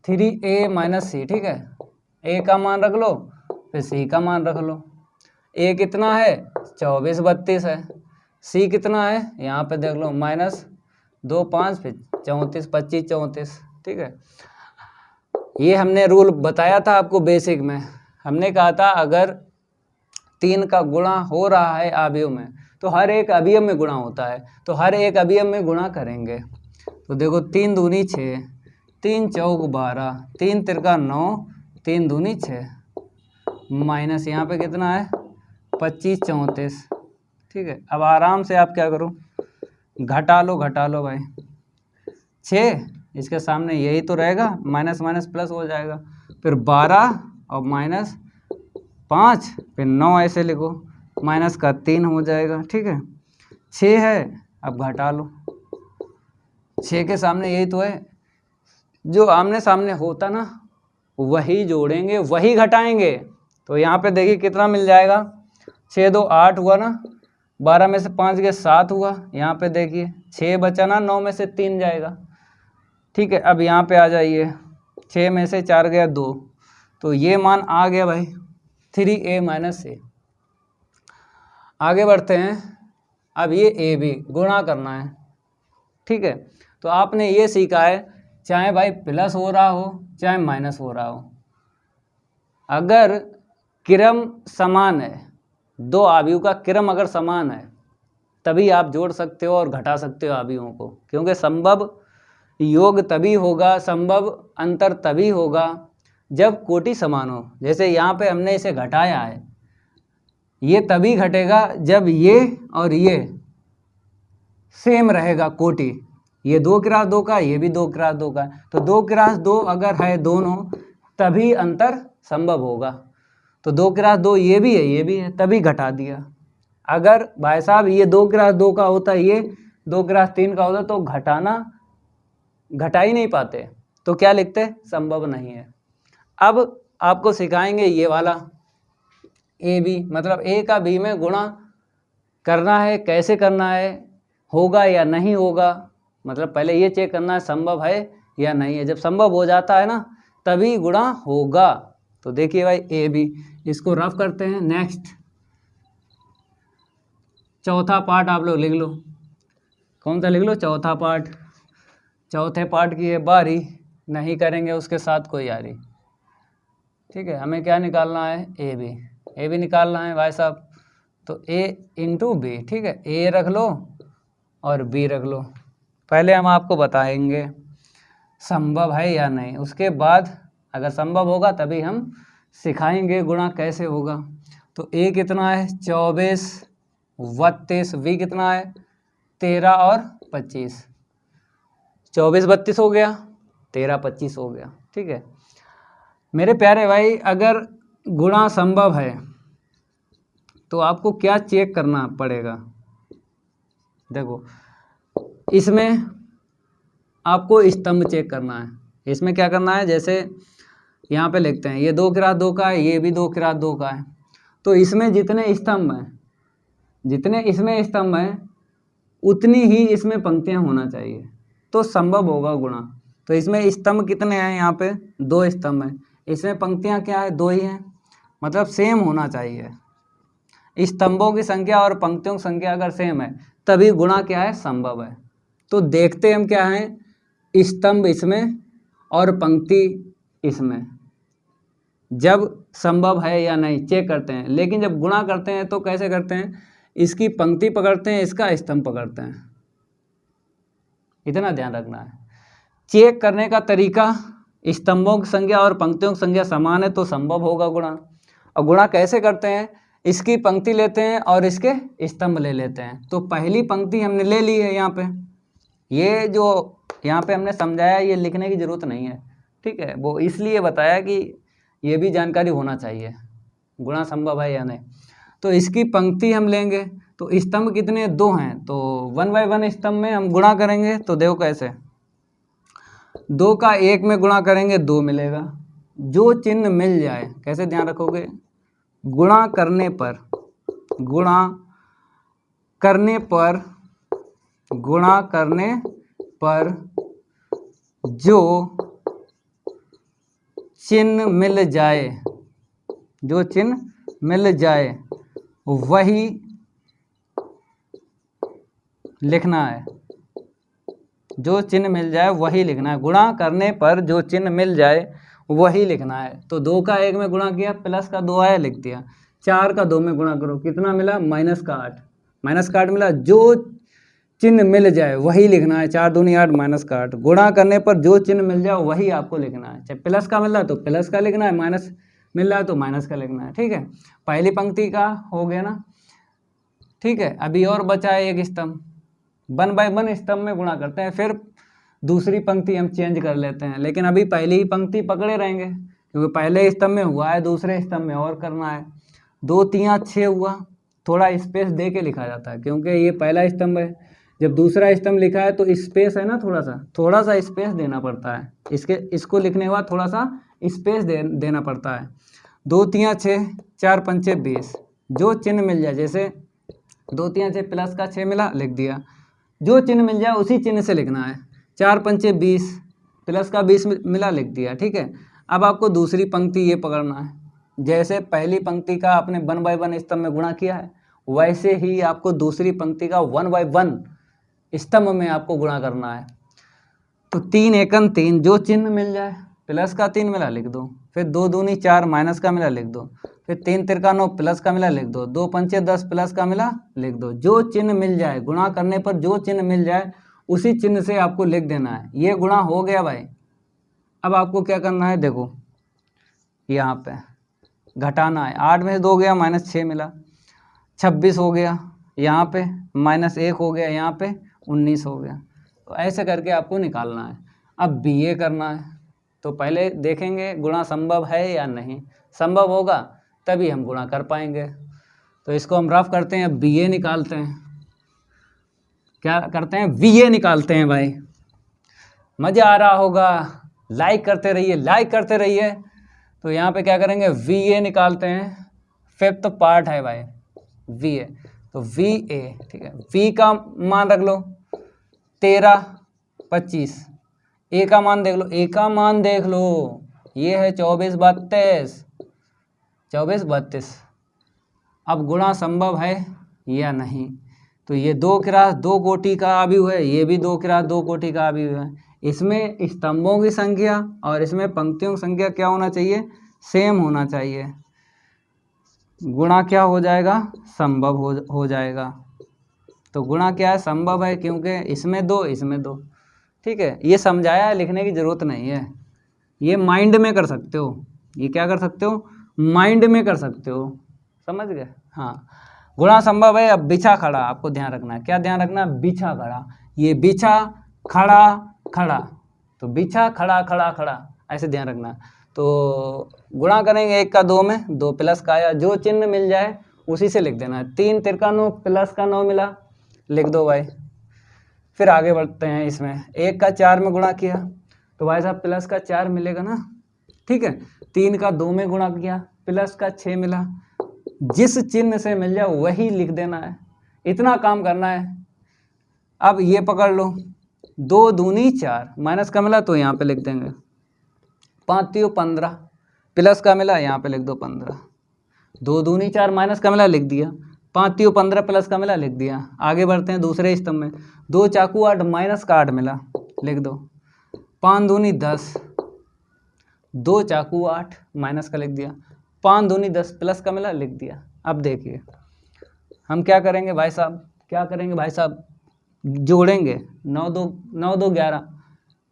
3a - c। ठीक है, a का मान रख लो, फिर c का मान रख लो। a कितना है, 24 32 है। c कितना है, यहाँ पे देख लो, -2 5 फिर 34 25 34। ठीक है, ये हमने रूल बताया था आपको बेसिक में। हमने कहा था अगर 3 का गुणा हो रहा है अवयव में, तो हर एक अवयव में गुणा होता है, तो हर एक अवयव में गुणा करेंगे। तो देखो 3 दूनी 6, 3 चौक 12, 3 तिरका 9, 3 दूनी 6, माइनस यहाँ पे कितना है 25 34। ठीक है, अब आराम से आप क्या करो, घटा लो भाई। 6 इसके सामने यही तो रहेगा, माइनस माइनस प्लस हो जाएगा, फिर 12 और -5 फिर 9 ऐसे लिखो, माइनस का 3 हो जाएगा। ठीक है, 6 है, अब घटा लो, 6 के सामने यही तो है, जो आमने सामने होता ना वही जोड़ेंगे, वही घटाएंगे। तो यहाँ पे देखिए कितना मिल जाएगा, 6 2 8 हुआ ना, 12 में से 5 गए 7 हुआ। यहाँ पे देखिए 6 बचा ना, 9 में से 3 जाएगा। ठीक है, अब यहाँ पे आ जाइए, 6 में से 4 गया 2, तो ये मान आ गया भाई 3a - c। आगे बढ़ते हैं, अब ये a b गुणा करना है। ठीक है, तो आपने ये सीखा है, चाहे भाई प्लस हो रहा हो चाहे माइनस हो रहा हो, अगर क्रम समान है, दो अवयव का क्रम अगर समान है तभी आप जोड़ सकते हो और घटा सकते हो अवयवों को, क्योंकि संभव योग तभी होगा, संभव अंतर तभी होगा जब कोटि समान हो। जैसे यहाँ पे हमने इसे घटाया है, ये तभी घटेगा जब ये और ये सेम रहेगा कोटि, ये 2 × 2 का, ये भी 2 × 2 का, तो 2 × 2 अगर है दोनों तभी अंतर संभव होगा। तो 2 × 2 ये भी है, ये भी है, तभी घटा दिया। अगर भाई साहब ये 2 × 2 का होता, ये 2 × 3 का होता, तो घटा ही नहीं पाते, तो क्या लिखते, संभव नहीं है। अब आपको सिखाएंगे ये वाला ए बी, मतलब ए का बी में गुणा करना है, कैसे करना है, होगा या नहीं होगा, मतलब पहले ये चेक करना है संभव है या नहीं है। जब संभव हो जाता है ना तभी गुणा होगा। तो देखिए भाई ए बी, इसको रफ करते हैं। नेक्स्ट चौथा पार्ट आप लोग लिख लो, कौन सा लिख लो, चौथा पार्ट। चौथे पार्ट की ये बारी नहीं करेंगे, उसके साथ कोई यारी। ठीक है, हमें क्या निकालना है, ए बी, ए बी निकालना है भाई साहब। तो ए इंटू बी, ठीक है, ए रख लो और बी रख लो। पहले हम आपको बताएंगे संभव है या नहीं, उसके बाद अगर संभव होगा तभी हम सिखाएंगे गुणा कैसे होगा। तो ए कितना है 24 32, बी कितना है 13 और 25, 24 32 हो गया, 13 25 हो गया। ठीक है मेरे प्यारे भाई, अगर गुणा संभव है तो आपको क्या चेक करना पड़ेगा, देखो इसमें आपको स्तंभ चेक करना है। इसमें क्या करना है, जैसे यहाँ पे लिखते हैं ये 2 × 2 का है, ये भी 2 × 2 का है, तो इसमें जितने स्तंभ हैं, जितने इसमें स्तंभ हैं उतनी ही इसमें पंक्तियाँ होना चाहिए, तो संभव होगा गुणा। तो इसमें स्तंभ कितने हैं, यहाँ पे 2 स्तंभ हैं, इसमें पंक्तियाँ क्या है 2 ही हैं, मतलब सेम होना चाहिए। स्तंभों की संख्या और पंक्तियों की संख्या अगर सेम है तभी गुणा क्या है, संभव है। तो देखते हम क्या हैं, स्तंभ इसमें और पंक्ति इसमें, जब संभव है या नहीं चेक करते हैं। लेकिन जब गुणा करते हैं तो कैसे करते हैं, इसकी पंक्ति पकड़ते हैं, इसका स्तंभ पकड़ते हैं, इतना ध्यान रखना है। चेक करने का तरीका, स्तंभों की संख्या और पंक्तियों की संख्या समान है तो संभव होगा गुणा। और गुणा कैसे करते हैं, इसकी पंक्ति लेते हैं और इसके स्तंभ ले लेते हैं। तो पहली पंक्ति हमने ले ली है यहाँ पे, ये जो यहाँ पे हमने समझाया ये लिखने की ज़रूरत नहीं है, ठीक है, वो इसलिए बताया कि ये भी जानकारी होना चाहिए गुणा संभव है या नहीं। तो इसकी पंक्ति हम लेंगे, तो स्तंभ कितने, 2 हैं, तो 1 बाय 1 स्तंभ में हम गुणा करेंगे। तो देखो कैसे, 2 का 1 में गुणा करेंगे 2 मिलेगा। जो चिन्ह मिल जाए, कैसे ध्यान रखोगे, गुणा करने पर, गुणा करने पर, गुणा करने पर जो चिन्ह मिल जाए, जो चिन्ह मिल जाए वही लिखना है, जो चिन्ह मिल जाए वही लिखना है। गुणा करने पर जो चिन्ह मिल जाए वही लिखना है। तो 2 का 1 में गुणा किया, प्लस का 2 आया, लिख दिया। 4 का 2 में गुणा करो, कितना मिला, माइनस का 8, माइनस का 8 मिला। जो चिन्ह मिल जाए वही लिखना है, 4 दूनी 8, माइनस का 8। गुणा करने पर जो चिन्ह मिल जाए वही आपको लिखना है, चाहे प्लस का मिल रहा है तो प्लस का लिखना है, माइनस मिल रहा है तो माइनस का लिखना है, ठीक है। पहली पंक्ति का हो गया ना, ठीक है। अभी और बचा है एक स्तंभ, 1 बाय 1 स्तंभ में गुणा करते हैं, फिर दूसरी पंक्ति हम चेंज कर लेते हैं। लेकिन अभी पहली ही पंक्ति पकड़े रहेंगे, क्योंकि पहले स्तंभ में हुआ है, दूसरे स्तंभ में और करना है। 2 3 6 हुआ, थोड़ा स्पेस दे के लिखा जाता है, क्योंकि ये पहला स्तंभ है। जब दूसरा स्तंभ लिखा है तो स्पेस है ना, थोड़ा सा स्पेस देना पड़ता है, इसको लिखने के बाद थोड़ा सा स्पेस देना पड़ता है। 2 3 6, 4 5 20, जो चिन्ह मिल जाए, जैसे 2 3 6 प्लस का 6 मिला, लिख दिया। जो चिन्ह मिल जाए उसी चिन्ह से लिखना है। 4 5 20, प्लस का 20 मिला, लिख दिया, ठीक है। अब आपको दूसरी पंक्ति ये पकड़ना है, जैसे पहली पंक्ति का आपने 1 बाय 1 स्तंभ में गुणा किया है, वैसे ही आपको दूसरी पंक्ति का 1 बाय 1 स्तंभ में आपको गुणा करना है। तो 3 एकन 3, जो चिन्ह मिल जाए, प्लस का 3 मिला, लिख दो। फिर 2 दूनी 4, माइनस का मिला, लिख दो। फिर 3 तिरका 9, प्लस का मिला, लिख दो। 2 पंचे 10, प्लस का मिला, लिख दो। जो चिन्ह मिल जाए, गुणा करने पर जो चिन्ह मिल जाए उसी चिन्ह से आपको लिख देना है। ये गुणा हो गया भाई। अब आपको क्या करना है, देखो यहाँ पे घटाना है। 8 में से 2 गया, माइनस 6 मिला। 26 हो गया यहाँ पे, माइनस 1 हो गया यहाँ पे, 19 हो गया। तो ऐसे करके आपको निकालना है। अब BA करना है, तो पहले देखेंगे गुणा संभव है या नहीं। संभव होगा तभी हम गुणा कर पाएंगे। तो इसको हम रफ करते हैं, BA निकालते हैं। क्या करते हैं, BA निकालते हैं भाई। मज़ा आ रहा होगा, लाइक करते रहिए, लाइक करते रहिए। तो यहाँ पे क्या करेंगे, VA निकालते हैं। 5th पार्ट है भाई VA, तो VA, ठीक है। V का मान रख लो 13 25, A का मान देख लो, A का मान देख लो, ये है 24 32, 24 32। अब गुणा संभव है या नहीं, तो ये 2 क्रास 2 कोटि का अवयव है, ये भी 2 क्रास 2 कोटि का अवयव है। इसमें स्तंभों की संख्या और इसमें पंक्तियों की संख्या क्या होना चाहिए, सेम होना चाहिए। गुणा क्या हो जाएगा, संभव हो जाएगा। तो गुणा क्या है, संभव है, क्योंकि इसमें 2 इसमें 2, ठीक है। ये समझाया है, लिखने की ज़रूरत नहीं है, ये माइंड में कर सकते हो। ये क्या कर सकते हो, माइंड में कर सकते हो, समझ गए। हाँ, गुणा संभव है। अब बिछा खड़ा आपको ध्यान रखना है, क्या ध्यान रखना है, बिछा खड़ा। ये बिछा खड़ा खड़ा, तो बिछा खड़ा खड़ा खड़ा, ऐसे ध्यान रखना है। तो गुणा करेंगे 1 का 2 में, 2 प्लस का आया, जो चिन्ह मिल जाए उसी से लिख देना है। 3 तिरका 9, प्लस का 9 मिला, लिख दो भाई। फिर आगे बढ़ते हैं। इसमें 1 का 4 में गुणा किया तो भाई साहब प्लस का 4 मिलेगा ना, ठीक है। 3 का 2 में गुणा किया, प्लस का 6 मिला। जिस चिन्ह से मिल जाए वही लिख देना है, इतना काम करना है। अब ये पकड़ लो, 2 दूनी 4, माइनस का मिला तो यहाँ पे लिख देंगे। 5 3 15, प्लस का मिला यहाँ पे लिख दो 15। 2 दूनी 4, माइनस का मिला, लिख दिया। 5 3 15 प्लस का मिला, लिख दिया। आगे बढ़ते हैं दूसरे स्तंभ में। 2 चाकू 8 माइनस का 8 मिला, लिख दो। 5 दूनी 10, 2 चाकू 8 माइनस का लिख दिया। 5 दूनी 10 प्लस का मिला, लिख दिया। अब देखिए हम क्या करेंगे भाई साहब, क्या करेंगे भाई साहब, जोड़ेंगे। 9 2 11,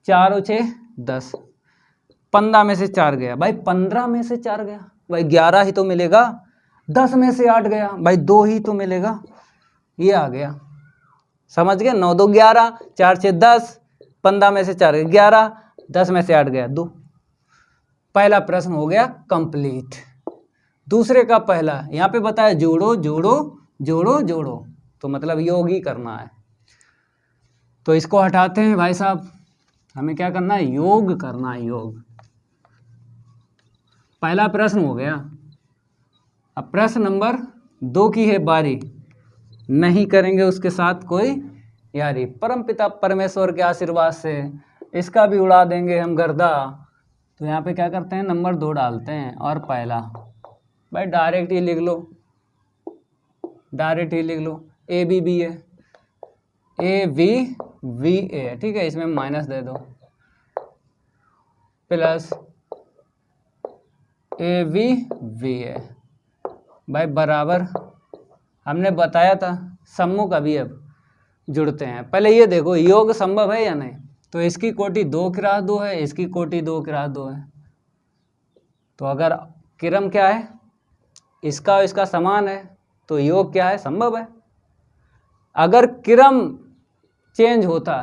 4 और 6 10, 15 में से 4 गया भाई, 15 में से 4 गया भाई, 11 ही तो मिलेगा। 10 में से 8 गया भाई, 2 ही तो मिलेगा, ये आ गया। समझ गए? 9 2 11, 4 6 10, 15 में से 4 11, 10 में से 8 गया 2। पहला प्रश्न हो गया कंप्लीट। दूसरे का पहला यहाँ पे बताया जोड़ो जोड़ो जोड़ो जोड़ो, तो मतलब योग ही करना है। तो इसको हटाते हैं भाई साहब, हमें क्या करना है, योग करना है, योग। पहला प्रश्न हो गया। अब प्रश्न नंबर 2 की है बारी। नहीं करेंगे उसके साथ कोई यारी, परमपिता परमेश्वर के आशीर्वाद से इसका भी उड़ा देंगे हम गर्दा। तो यहाँ पे क्या करते हैं, नंबर 2 डालते हैं और पहला भाई डायरेक्ट ही लिख लो, डायरेक्ट ही लिख लो। ए बी बी है, ए वी वी ए, ठीक है, इसमें माइनस दे दो, plus A V V A भाई बराबर। हमने बताया था सम्मुख अवयव जुड़ते हैं। पहले ये देखो योग संभव है या नहीं, तो इसकी कोटि 2 क्रॉस 2 है, इसकी कोटि 2 क्रॉस 2 है। तो अगर क्रम क्या है, इसका और इसका समान है, तो योग क्या है, संभव है। अगर क्रम चेंज होता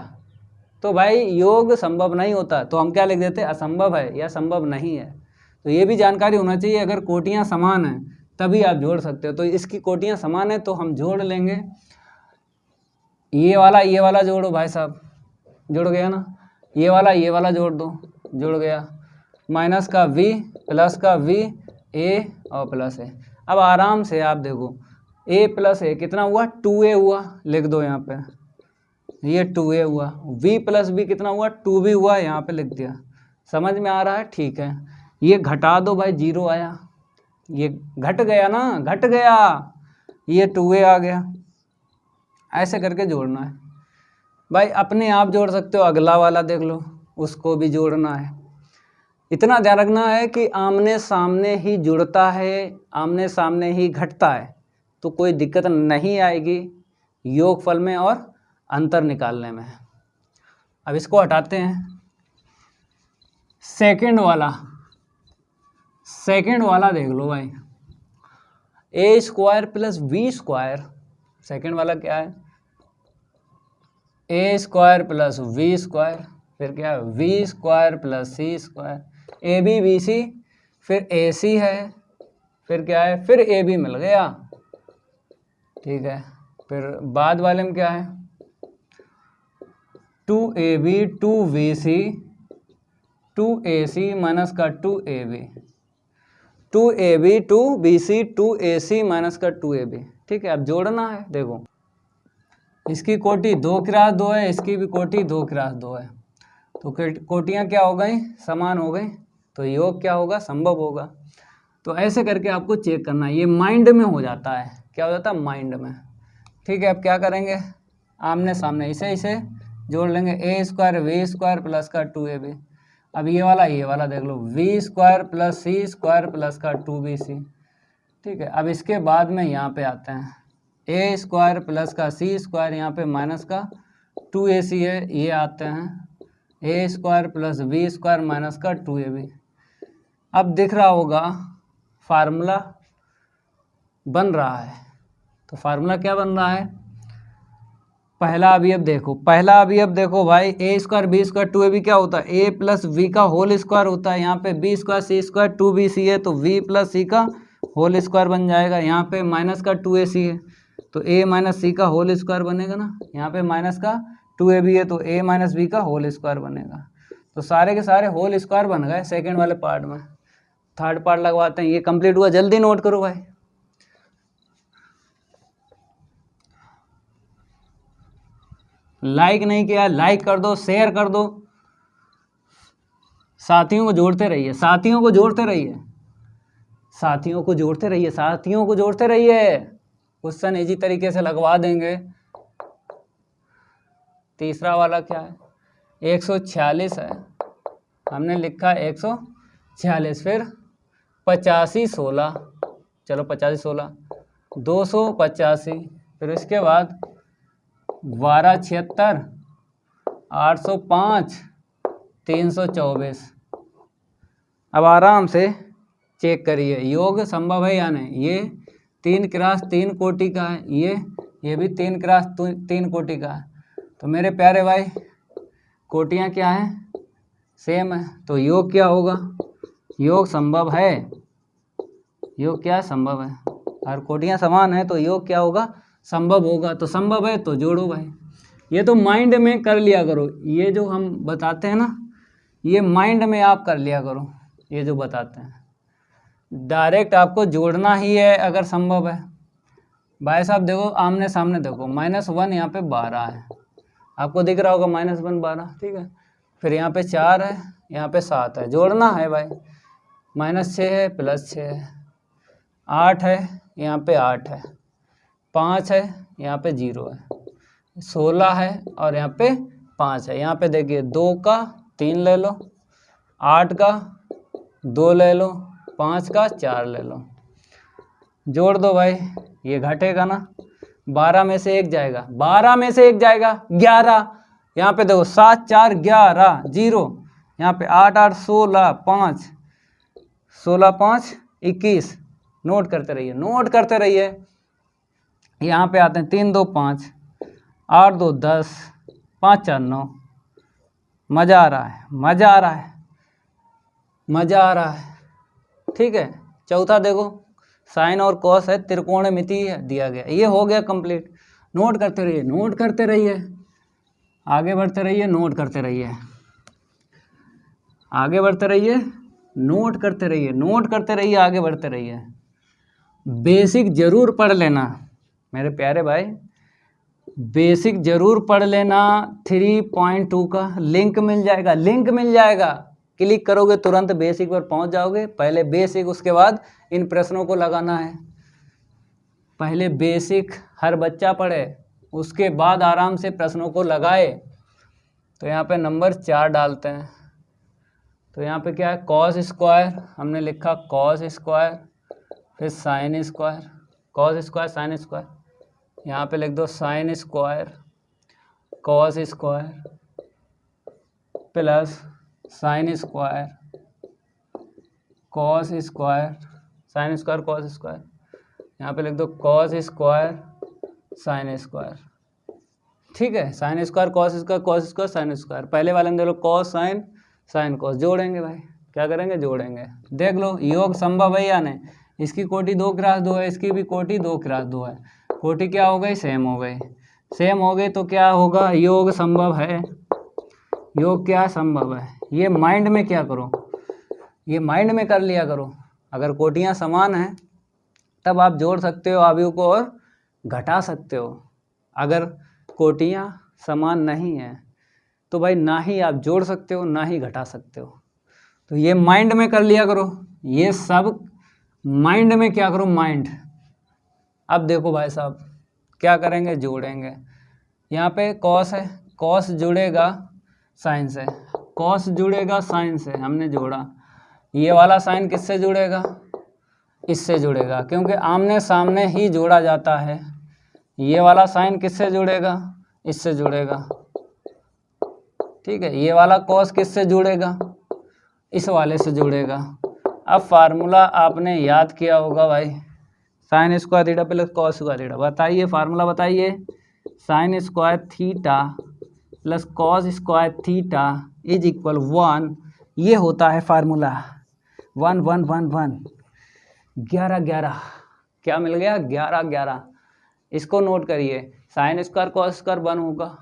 तो भाई योग संभव नहीं होता, तो हम क्या लिख देते, असंभव है या संभव नहीं है। तो ये भी जानकारी होना चाहिए, अगर कोटियां समान हैं तभी आप जोड़ सकते हो। तो इसकी कोटियां समान है तो हम जोड़ लेंगे। ये वाला जोड़ो भाई साहब, जुड़ गया ना। ये वाला जोड़ दो, जुड़ गया। माइनस का v प्लस का v, a और प्लस है। अब आराम से आप देखो, a प्लस a कितना हुआ, 2a हुआ, लिख दो यहाँ पे, ये 2a हुआ। v प्लस b कितना हुआ, 2b हुआ, यहाँ पे लिख दिया। समझ में आ रहा है? ठीक है। ये घटा दो भाई, 0 आया, ये घट गया ना, घट गया, ये 2a आ गया। ऐसे करके जोड़ना है भाई, अपने आप जोड़ सकते हो। अगला वाला देख लो, उसको भी जोड़ना है। इतना ध्यान रखना है कि आमने सामने ही जुड़ता है, आमने सामने ही घटता है, तो कोई दिक्कत नहीं आएगी योगफल में और अंतर निकालने में। अब इसको हटाते हैं। सेकंड वाला देख लो भाई, a square plus b square. Second वाला क्या है, a square plus b square, फिर क्या है, b square plus c square, a b b c, फिर ए सी है, फिर क्या है, फिर ए बी मिल गया, ठीक है। फिर बाद वाले में क्या है, 2ab 2vc 2ac माइनस का 2ab, 2ab 2bc 2ac minus का 2ab, ठीक है। अब जोड़ना है, देखो इसकी कोटि 2 क्रॉस 2 है, इसकी भी कोटि 2 क्रॉस 2 है, तो कोटियाँ क्या हो गई, समान हो गई, तो योग क्या होगा, संभव होगा। तो ऐसे करके आपको चेक करना है, ये माइंड में हो जाता है। क्या हो जाता है, माइंड में, ठीक है। अब क्या करेंगे, आमने सामने इसे जोड़ लेंगे, a square b square plus का 2ab। अब ये वाला देख लो, b square plus c square plus का 2bc, ठीक है। अब इसके बाद में यहाँ पे आते हैं, ए स्क्वायर प्लस का सी स्क्वायर, यहाँ पे माइनस का 2ac है, ये आते हैं a square plus b square minus का 2ab। अब दिख रहा होगा फार्मूला बन रहा है, तो फार्मूला क्या बन रहा है, पहला अवयव देखो भाई, a square B square 2ab क्या होता है, ए प्लस वी का होल स्क्वायर होता है। यहाँ पे बी स्क्वायर सी स्क्वायर 2bc है, तो वी प्लस सी का होल स्क्वायर बन जाएगा। यहाँ पे माइनस का 2ac है, तो ए माइनस सी का होल स्क्वायर बनेगा ना। यहाँ पे माइनस का 2ab है, तो ए माइनस बी का होल स्क्वायर बनेगा। तो सारे के सारे होल स्क्वायर बन गए सेकेंड वाले पार्ट में। थर्ड पार्ट लगवाते हैं, ये कंप्लीट हुआ, जल्दी नोट करो भाई। लाइक नहीं किया, लाइक कर दो, शेयर कर दो, साथियों को जोड़ते रहिए, साथियों को जोड़ते रहिए। क्वेश्चन इजी तरीके से लगवा देंगे। तीसरा वाला क्या है, 146 है, हमने लिखा 146, फिर 85 16, चलो 85 16 285, फिर इसके बाद 12 76 805 324। अब आराम से चेक करिए योग संभव है या नहीं। ये 3 क्रॉस 3 कोटि का है, ये भी 3 क्रॉस 3 कोटि का है। तो मेरे प्यारे भाई कोटियाँ क्या हैं, सेम है, तो योग क्या होगा, योग संभव है, योग क्या संभव है, और कोटियाँ समान है तो योग क्या होगा, संभव होगा। तो संभव है तो जोड़ो भाई। ये तो माइंड में कर लिया करो, ये जो हम बताते हैं ना, ये माइंड में आप कर लिया करो, ये जो बताते हैं डायरेक्ट आपको जोड़ना ही है अगर संभव है। भाई साहब देखो आमने सामने देखो, -1 यहाँ पे 12 है, आपको दिख रहा होगा -1 12, ठीक है। फिर यहाँ पे 4 है, यहाँ पे 7 है, जोड़ना है भाई। -6 है +6 है, 8 है, यहाँ पे 8 है, 5 है, यहाँ पे 0 है, 16 है और यहाँ पे 5 है। यहाँ पे देखिए 2 का 3 ले लो, 8 का 2 ले लो, 5 का 4 ले लो, जोड़ दो भाई, ये घटेगा ना, 12 में से 1 जाएगा, 12 में से 1 जाएगा 11, यहाँ पे देखो 7 4 11 0, यहाँ पे 8 8 16 5 16 5 21, नोट करते रहिए, नोट करते रहिए। यहाँ पे आते हैं 3 2 5 8 2 10 5 4 9। मज़ा आ रहा है, मज़ा आ रहा है, मज़ा आ रहा है, ठीक है। चौथा देखो साइन और कॉस है, त्रिकोणमिति है दिया गया, ये हो गया कंप्लीट। नोट करते रहिए, नोट करते रहिए, आगे बढ़ते रहिए, नोट करते रहिए, आगे बढ़ते रहिए, नोट करते रहिए, नोट करते रहिए, आगे बढ़ते रहिए। बेसिक जरूर पढ़ लेना मेरे प्यारे भाई, बेसिक जरूर पढ़ लेना। 3.2 का लिंक मिल जाएगा, लिंक मिल जाएगा, क्लिक करोगे तुरंत बेसिक पर पहुंच जाओगे। पहले बेसिक, उसके बाद इन प्रश्नों को लगाना है। पहले बेसिक हर बच्चा पढ़े, उसके बाद आराम से प्रश्नों को लगाए। तो यहाँ पे नंबर 4 डालते हैं, तो यहाँ पे क्या है, कॉस स्क्वायर, हमने लिखा कॉस स्क्वायर, फिर sine square, cos square sine square, यहाँ पे लिख दो sine square cos square plus sine square cos square, sine square cos square, यहाँ पे लिख दो कॉस स्क्वायर साइन स्क्वायर, ठीक है। Sine square cos square sine square, पहले वाले में दे लो कॉस साइन साइन कॉस, जोड़ेंगे भाई, क्या करेंगे, जोड़ेंगे। देख लो योग संभव है या नहीं। इसकी कोटि 2 क्रॉस 2 है, इसकी भी कोटि 2 क्रॉस 2 है, कोटि क्या हो गई, सेम हो गई, सेम हो गई, तो क्या होगा, योग संभव है, योग क्या संभव है। ये माइंड में क्या करो, ये माइंड में कर लिया करो। अगर कोटियाँ समान हैं तब आप जोड़ सकते हो अवयव को और घटा सकते हो। अगर कोटियाँ समान नहीं हैं तो भाई ना ही आप जोड़ सकते हो ना ही घटा सकते हो। तो ये माइंड में कर लिया करो, ये सब माइंड में क्या करो, माइंड। अब देखो भाई साहब क्या करेंगे, जोड़ेंगे। यहाँ पे कॉस है, कॉस जुड़ेगा साइन से, कॉस जुड़ेगा साइन से, हमने जोड़ा। ये वाला साइन किससे जुड़ेगा, इससे जुड़ेगा, क्योंकि आमने सामने ही जोड़ा जाता है। ये वाला साइन किससे जुड़ेगा, इससे जुड़ेगा, ठीक है। ये वाला कॉस किससे जुड़ेगा, इस वाले से जुड़ेगा। अब फार्मूला आपने याद किया होगा भाई, sine square theta plus cos square theta. बताइए फार्मूला बताइए, sine square theta plus cos square theta is equal 1, ये होता है फार्मूला। 1 1 1 1 11 11, क्या मिल गया, 11 11। इसको नोट करिए, साइन स्क्वायर कॉस स्क्वायर 1 होगा,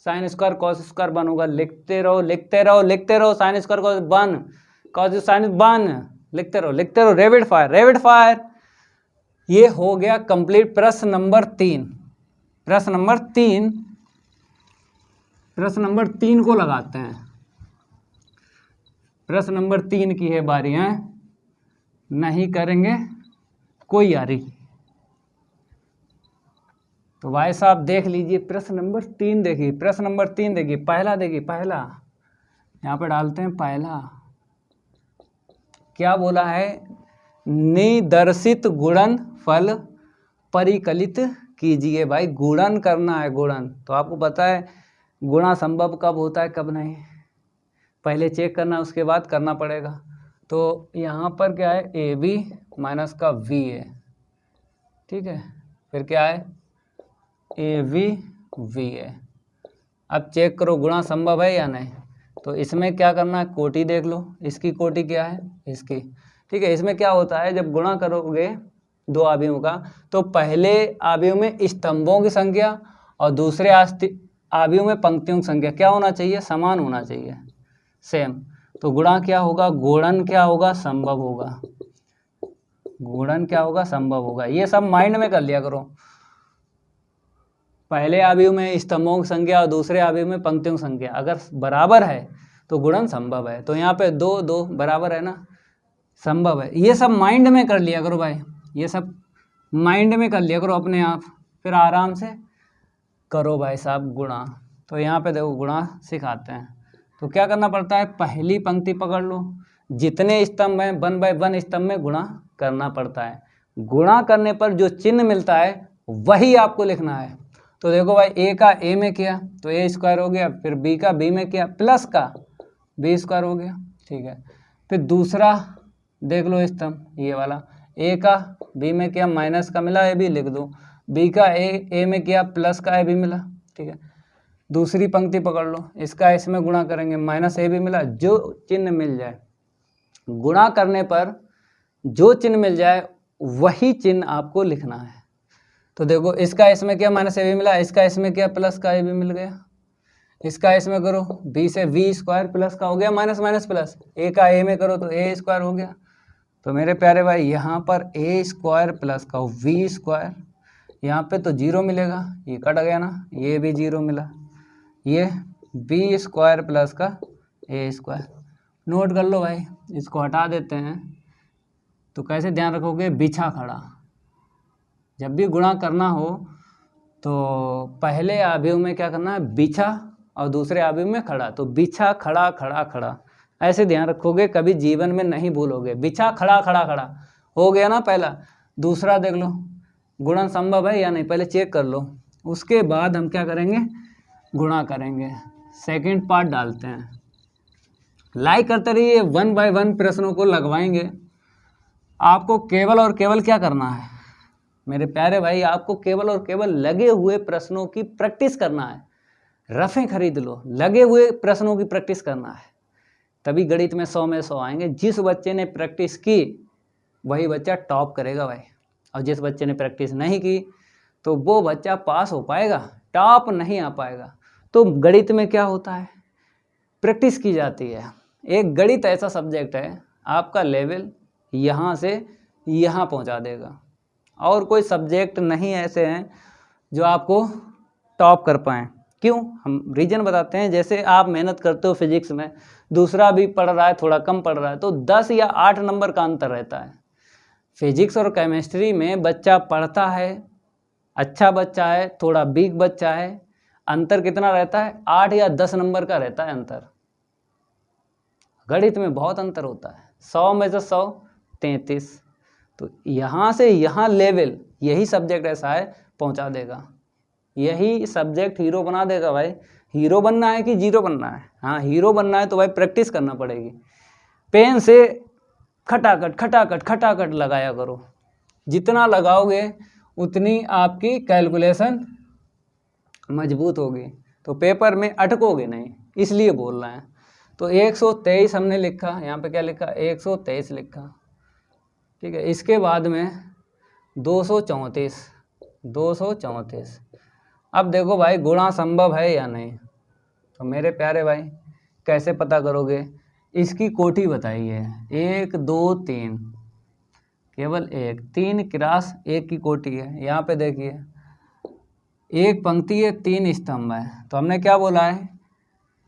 साइन स्क्वायर कॉस स्क्वायर 1 होगा, लिखते रहो लिखते रहो लिखते रहो, sine square cos 1 cos sine 1, लिखते रहो लिखते रहो, रैपिड फायर रैपिड फायर। ये हो गया कंप्लीट। प्रश्न नंबर 3, प्रश्न नंबर 3, प्रश्न नंबर 3 को लगाते हैं। प्रश्न नंबर 3 की है बारी है, नहीं करेंगे कोई यारी। तो भाई साहब देख लीजिए प्रश्न नंबर 3 देखिए, प्रश्न नंबर 3 देखिए, पहला देखिए, पहला यहाँ पे डालते हैं पहला। क्या बोला है? निदर्शित गुणनफल परिकलित कीजिए। भाई गुणन करना है, गुणन। तो आपको पता है गुणा संभव कब होता है कब नहीं, पहले चेक करना उसके बाद करना पड़ेगा। तो यहाँ पर क्या है, ए बी माइनस का वी है, ठीक है, फिर क्या है ए वी वी है। अब चेक करो गुणा संभव है या नहीं। तो इसमें क्या करना है, कोटि देख लो, इसकी कोटि क्या है, इसकी, ठीक है। इसमें क्या होता है, जब गुणा करोगे दो अवयवों का तो पहले अवयव में स्तंभों की संख्या और दूसरे अवयव में पंक्तियों की संख्या क्या होना चाहिए, समान होना चाहिए, सेम। तो गुणा क्या होगा, गुणन क्या होगा, संभव होगा, गुणन क्या होगा, संभव होगा। ये सब माइंड में कर लिया करो। पहले अवयव में स्तंभों की संख्या और दूसरे अवयव में पंक्तियों की संख्या अगर बराबर है तो गुणन संभव है। तो यहाँ पे 2 2 बराबर है ना, संभव है। ये सब माइंड में कर लिया करो भाई, ये सब माइंड में कर लिया करो अपने आप, फिर आराम से करो भाई साहब गुणा। तो यहाँ पे देखो गुणा सिखाते हैं। तो क्या करना पड़ता है, पहली पंक्ति पकड़ लो, जितने स्तंभ हैं 1 बाय 1 स्तंभ में गुणा करना पड़ता है। गुणा करने पर जो चिन्ह मिलता है वही आपको लिखना है। तो देखो भाई ए का ए में किया तो ए स्क्वायर हो गया, फिर बी का बी में किया प्लस का बी स्क्वायर हो गया, ठीक है। फिर दूसरा देख लो स्तंभ ये वाला, ए का बी में किया माइनस का मिला ए बी लिख दो, बी का ए में किया प्लस का ए बी मिला, ठीक है। दूसरी पंक्ति पकड़ लो, इसका इसमें गुणा करेंगे माइनस ए बी मिला, जो चिन्ह मिल जाए गुणा करने पर जो चिन्ह मिल जाए वही चिन्ह आपको लिखना है। तो देखो इसका इसमें क्या माइनस ए बी मिला, इसका इसमें क्या प्लस का ए बी मिल गया, इसका इसमें करो बी से वी स्क्वायर प्लस का हो गया माइनस माइनस प्लस, ए का ए में करो तो ए स्क्वायर हो गया। तो मेरे प्यारे भाई यहाँ पर ए स्क्वायर प्लस का वी स्क्वायर, यहाँ पे तो 0 मिलेगा, ये कट गया ना, ये भी 0 मिला, ये बी स्क्वायर प्लस का ए स्क्वायर। नोट कर लो भाई, इसको हटा देते हैं। तो कैसे ध्यान रखोगे, बिछा खड़ा, जब भी गुणा करना हो तो पहले अवयव में क्या करना है, बिछा और दूसरे अवयव में खड़ा। तो बिछा खड़ा खड़ा खड़ा ऐसे ध्यान रखोगे, कभी जीवन में नहीं भूलोगे। बिछा खड़ा खड़ा खड़ा हो गया ना पहला। दूसरा देख लो गुणन संभव है या नहीं, पहले चेक कर लो, उसके बाद हम क्या करेंगे, गुणा करेंगे। सेकंड पार्ट डालते हैं। लाइक करते रहिए, 1 बाय 1 प्रश्नों को लगवाएंगे। आपको केवल और केवल क्या करना है मेरे प्यारे भाई, आपको केवल और केवल लगे हुए प्रश्नों की प्रैक्टिस करना है। रफ़ें खरीद लो, लगे हुए प्रश्नों की प्रैक्टिस करना है, तभी गणित में 100 में 100 आएंगे। जिस बच्चे ने प्रैक्टिस की वही बच्चा टॉप करेगा भाई, और जिस बच्चे ने प्रैक्टिस नहीं की तो वो बच्चा पास हो पाएगा, टॉप नहीं आ पाएगा। तो गणित में क्या होता है, प्रैक्टिस की जाती है। एक गणित ऐसा सब्जेक्ट है आपका लेवल यहाँ से यहाँ पहुँचा देगा, और कोई सब्जेक्ट नहीं ऐसे हैं जो आपको टॉप कर पाएँ। क्यों, हम रीज़न बताते हैं। जैसे आप मेहनत करते हो फिजिक्स में, दूसरा भी पढ़ रहा है थोड़ा कम पढ़ रहा है, तो 10 या 8 नंबर का अंतर रहता है। फिजिक्स और केमिस्ट्री में बच्चा पढ़ता है, अच्छा बच्चा है, थोड़ा वीक बच्चा है, अंतर कितना रहता है, 8 या 10 नंबर का रहता है अंतर। गणित में बहुत अंतर होता है, 100 में से 100 33। तो यहाँ से यहाँ लेवल यही सब्जेक्ट ऐसा है पहुँचा देगा, यही सब्जेक्ट हीरो बना देगा भाई। हीरो बनना है कि जीरो बनना है, हाँ हीरो बनना है तो भाई प्रैक्टिस करना पड़ेगी। पेन से खटाखट खटाखट खटाखट लगाया करो, जितना लगाओगे उतनी आपकी कैलकुलेशन मजबूत होगी, तो पेपर में अटकोगे नहीं, इसलिए बोल रहे हैं। तो 123 हमने लिखा, यहाँ पे क्या लिखा, 123 लिखा, ठीक है। इसके बाद में 234 234। अब देखो भाई गुणा संभव है या नहीं, तो मेरे प्यारे भाई कैसे पता करोगे, इसकी कोटि बताइए, 1 2 3, केवल 1 3 क्रॉस 1 की कोटि है। यहाँ पे देखिए एक पंक्ति है, 3 स्तंभ है, तो हमने क्या बोला है,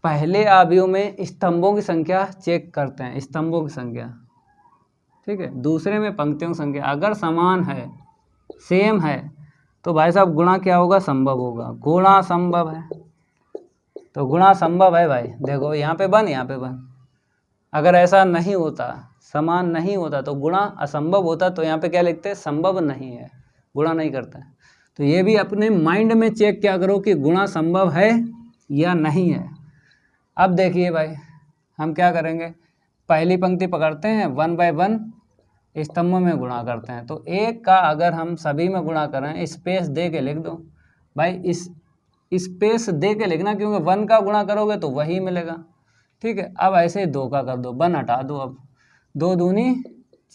पहले अवयव में स्तंभों की संख्या चेक करते हैं, स्तंभों की संख्या, ठीक है। दूसरे में पंक्तियों की संख्या, अगर समान है सेम है तो भाई साहब गुणा क्या होगा, संभव होगा, गुणा संभव है। तो गुणा संभव है भाई, देखो यहाँ पे बन, यहाँ पे बन। अगर ऐसा नहीं होता, समान नहीं होता तो गुणा असंभव होता, तो यहाँ पे क्या लिखते हैं, संभव नहीं है, गुणा नहीं करता है। तो ये भी अपने माइंड में चेक क्या करो कि गुणा संभव है या नहीं है। अब देखिए भाई हम क्या करेंगे, पहली पंक्ति पकड़ते हैं, 1 बाय 1 स्तंभ में गुणा करते हैं। तो एक का अगर हम सभी में गुणा करें, स्पेस दे के लिख दो भाई, इस स्पेस दे के लिखना, क्योंकि 1 का गुणा करोगे तो वही मिलेगा। ठीक है, अब ऐसे 2 का कर दो, 1 हटा दो, अब 2 दूनी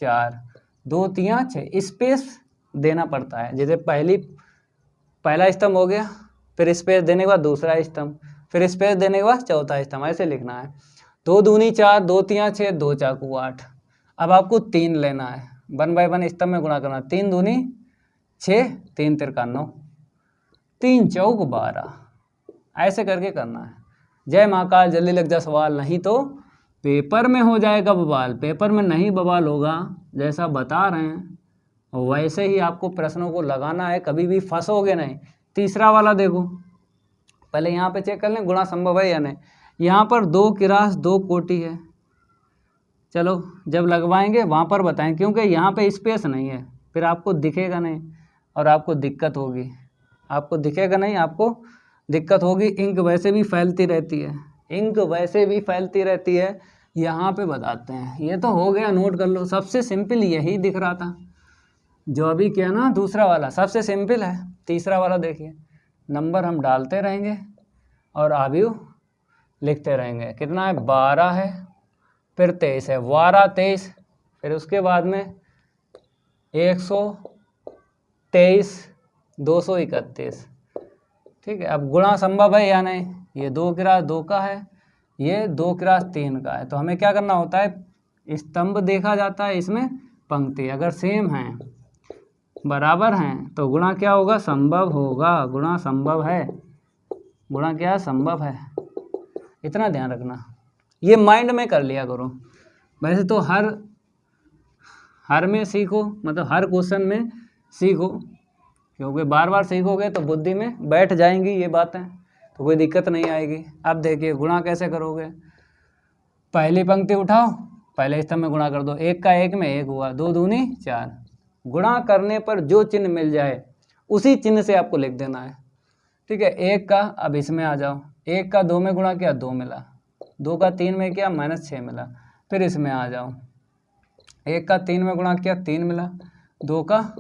4, 2 तियाँ 6, स्पेस देना पड़ता है। जैसे पहला स्तंभ हो गया, फिर स्पेस देने के बाद दूसरा स्तंभ, फिर स्पेस देने के बाद चौथा स्तंभ, ऐसे लिखना है। 2 दूनी 4, 2 तियाँ 6, 2 चाकू 8। अब आपको 3 लेना है, 1 बाय 1 स्तंभ में गुणा करना, 3 दूनी 6, 3 तिरका 9, 3 चौक 12, ऐसे करके करना है। जय महाकाल, जल्दी लग जा सवाल, नहीं तो पेपर में हो जाएगा बवाल। पेपर में नहीं बवाल होगा, जैसा बता रहे हैं वैसे ही आपको प्रश्नों को लगाना है, कभी भी फंसोगे नहीं। तीसरा वाला देखो, पहले यहाँ पे चेक कर लें गुणा संभव है या नहीं। यहाँ पर 2 किरास 2 कोटि है, चलो जब लगवाएंगे वहाँ पर बताएं, क्योंकि यहाँ पे स्पेस नहीं है, फिर आपको दिखेगा नहीं और आपको दिक्कत होगी। आपको दिखेगा नहीं, आपको दिक्कत होगी। इंक वैसे भी फैलती रहती है, इंक वैसे भी फैलती रहती है। यहाँ पे बताते हैं, ये तो हो गया, नोट कर लो। सबसे सिंपल यही दिख रहा था जो अभी किया ना, दूसरा वाला सबसे सिंपल है। तीसरा वाला देखिए, नंबर हम डालते रहेंगे और आव्यूह लिखते रहेंगे। कितना है, 12 है, फिर 23 है, 12 23, फिर उसके बाद में 123, 231। ठीक है, अब गुणा संभव है या नहीं। ये 2 किरास 2 का है, ये 2 किरास 3 का है। तो हमें क्या करना होता है, स्तंभ देखा जाता है, इसमें पंक्ति अगर सेम हैं, बराबर हैं, तो गुणा क्या होगा, संभव होगा। गुणा संभव है, गुणा क्या संभव है, इतना ध्यान रखना। ये माइंड में कर लिया करो। वैसे तो हर में सीखो, मतलब हर क्वेश्चन में सीखो, क्योंकि बार बार सीखोगे तो बुद्धि में बैठ जाएंगी ये बातें, तो कोई दिक्कत नहीं आएगी। अब देखिए गुणा कैसे करोगे, पहली पंक्ति उठाओ, पहले स्तंभ में गुणा कर दो। 1 का 1 में 1 हुआ, 2 दूनी 4। गुणा करने पर जो चिन्ह मिल जाए उसी चिन्ह से आपको लिख देना है। ठीक है, 1 का, अब इसमें आ जाओ, 1 का 2 में गुणा किया 2 मिला, 2 का 3 में किया -6 मिला, फिर इसमें आ जाओ, 1 का 3 में गुणा किया 3 मिला, 2 का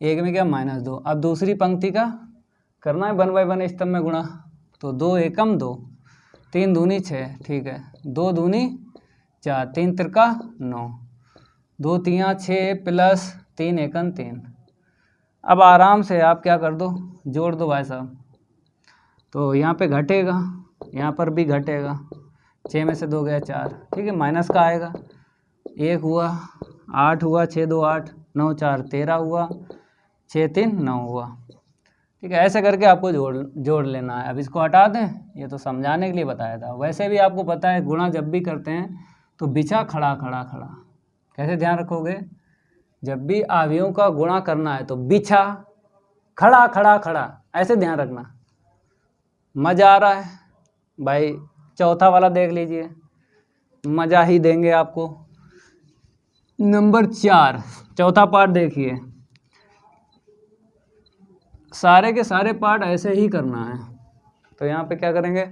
1 में किया -2। अब दूसरी पंक्ति का करना है 1 बाय 1 स्तंभ में गुणा, तो 2 एकम 2, 3 दूनी 6, ठीक है, 2 दूनी 4, 3 तिरका 9, 2 तियाँ 6 प्लस 3 एकम 3। अब आराम से आप क्या कर दो, जोड़ दो भाई साहब। तो यहाँ पे घटेगा, यहाँ पर भी घटेगा, 6 में से 2 गया 4, ठीक है, माइनस का आएगा, 1 हुआ, 8 हुआ, 6 2 8, 9 4 13 हुआ, 6 3 9 हुआ। ठीक है, ऐसे करके आपको जोड़ लेना है। अब इसको हटा दें, ये तो समझाने के लिए बताया था। वैसे भी आपको पता है गुणा जब भी करते हैं तो बिछा खड़ा खड़ा खड़ा, कैसे ध्यान रखोगे, जब भी अवयवों का गुणा करना है तो बिछा खड़ा खड़ा खड़ा, ऐसे ध्यान रखना। मज़ा आ रहा है भाई, चौथा वाला देख लीजिए, मज़ा ही देंगे आपको। नंबर 4 चौथा पार्ट देखिए, सारे के सारे पार्ट ऐसे ही करना है। तो यहाँ पे क्या करेंगे,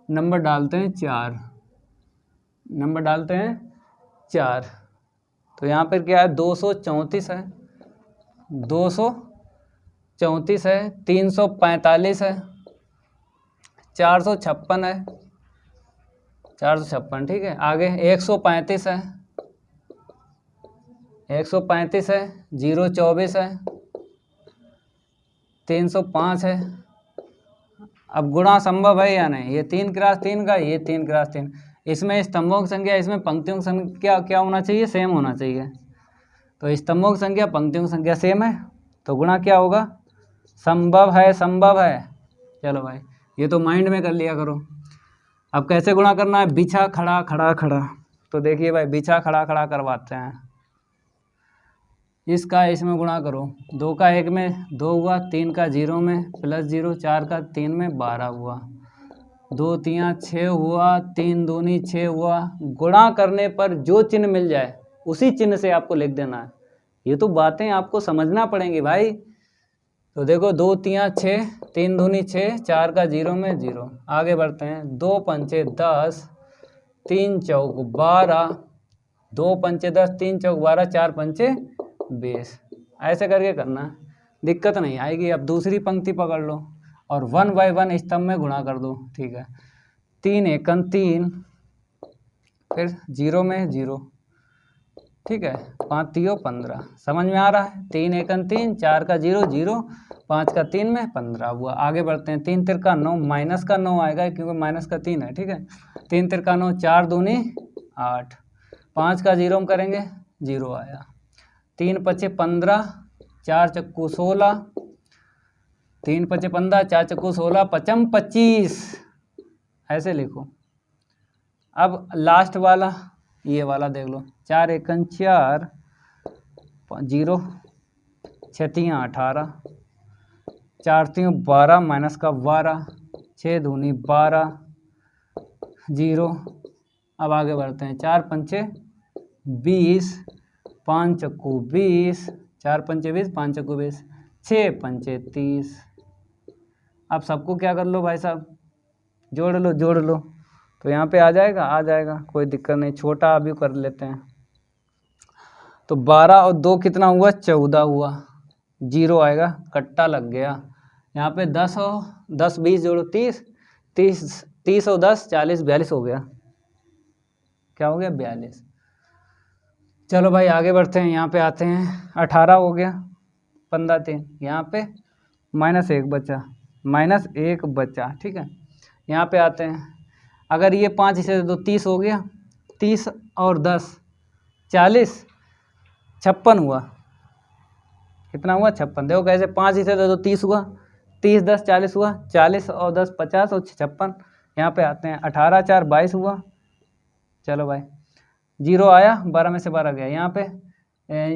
नंबर डालते हैं 4, नंबर डालते हैं 4। तो यहाँ पर क्या है, 234 है, 234 है, 345 है, 456 है, 456, ठीक है। आगे 135 है, 135 है, 024 है, 305 है। अब गुणा संभव है या नहीं, ये 3 क्रॉस 3 का, ये 3 क्रॉस 3, इसमें स्तंभों की संख्या, इसमें पंक्तियों की संख्या क्या होना चाहिए, सेम होना चाहिए। तो स्तंभों की संख्या पंक्तियों की संख्या सेम है, तो गुणा क्या होगा, संभव है, संभव है। चलो भाई, ये तो माइंड में कर लिया करो। अब कैसे गुणा करना है, बिछा खड़ा खड़ा खड़ा। तो देखिए भाई, बिछा खड़ा खड़ा करवाते हैं। इसका इसमें गुणा करो, 2 का 1 में 2 हुआ, 3 का 0 में प्लस 0, 4 का 3 में 12 हुआ, 2 3 6 हुआ, 3 दूनी 6 हुआ। गुणा करने पर जो चिन्ह मिल जाए उसी चिन्ह से आपको लिख देना है। ये तो बातें आपको समझना पड़ेंगी भाई। तो देखो 2 3 6, 3 दूनी 6, 4 का 0 में 0। आगे बढ़ते हैं, 2 पंचे 10, 3 चौक 12, 2 पंचे 10, 3 चौक 12, 4 पंचे 20। ऐसे करके करना, दिक्कत नहीं आएगी। अब दूसरी पंक्ति पकड़ लो और 1 बाय 1 स्तंभ में गुणा कर दो, ठीक है। 3 एकम 3, फिर 0 में 0, ठीक है। 5 3 15, समझ में आ रहा है। 3 एकम 3, 4 का 0 0, 5 का 3 में 15 हुआ। आगे बढ़ते हैं, 3 3 का 9, माइनस का 9 आएगा क्योंकि माइनस का 3 है, ठीक है। 3 3 का 9, 4 दूनी 8, 5 का 0 में करेंगे 0 आया। 3 पचे 15, 4 चक्कू 16, 3 पचे 15, 4 चक्कू 16, 5 25, ऐसे लिखो। अब लास्ट वाला ये वाला देख लो, 4 एकम 4, 0, 6 3 18, 4 3 12, माइनस का 12, 6 दूनी 12, 0। अब आगे बढ़ते हैं, 4 पंचे 20, 5 चक्कू 20, 4 पंचे 20, 5 चक्कू 20, 6 पंचे 30। अब सबको क्या कर लो भाई साहब, जोड़ लो जोड़ लो, तो यहाँ पे आ जाएगा, कोई दिक्कत नहीं। छोटा अभी कर लेते हैं, तो 12 और 2 कितना हुआ, 14 हुआ, 0 आएगा, कट्टा लग गया। यहाँ पे 10 और 10 20 जोड़ो 30, 30 और 10 40, 42 हो गया। क्या हो गया, 42। चलो भाई आगे बढ़ते हैं, यहाँ पे आते हैं, 18 हो गया, 15 3, यहाँ पे -1 बचा, ठीक है। यहाँ पे आते हैं, अगर ये 5 इसे दे दो 30 हो गया, 30 और 10 40, 56 हुआ। कितना हुआ, 56। देखो कैसे, 5 इसे दे दो 30 हुआ, 30 10 40 हुआ, 40 और 10 50 और 56। यहाँ पे आते हैं, 18 4 22 हुआ। चलो भाई 0 आया, 12 में से 12 गया। यहाँ पे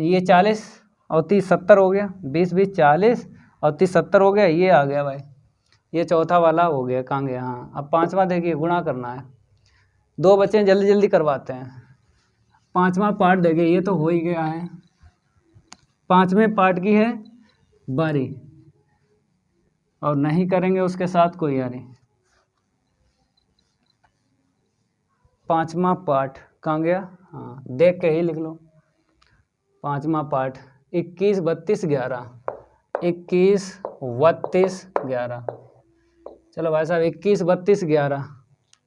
ये 40 और 30 70 हो गया, 20 20 40 और 30 70 हो गया, ये आ गया भाई। ये चौथा वाला हो गया, कहाँ गया, हाँ। अब पांचवा देखिए, गुणा करना है, 2 बच्चे जल्दी जल्दी करवाते हैं। पांचवा पार्ट देखिए, ये तो हो ही गया है। पांचवें पार्ट की है बारी, और नहीं करेंगे उसके साथ कोई यारी। पांचवा पार्ट कहाँ गया, हाँ देख के ही लिख लो। पांचवा पार्ट 21 32 11, 21 32 11। चलो भाई साहब 21 32 11,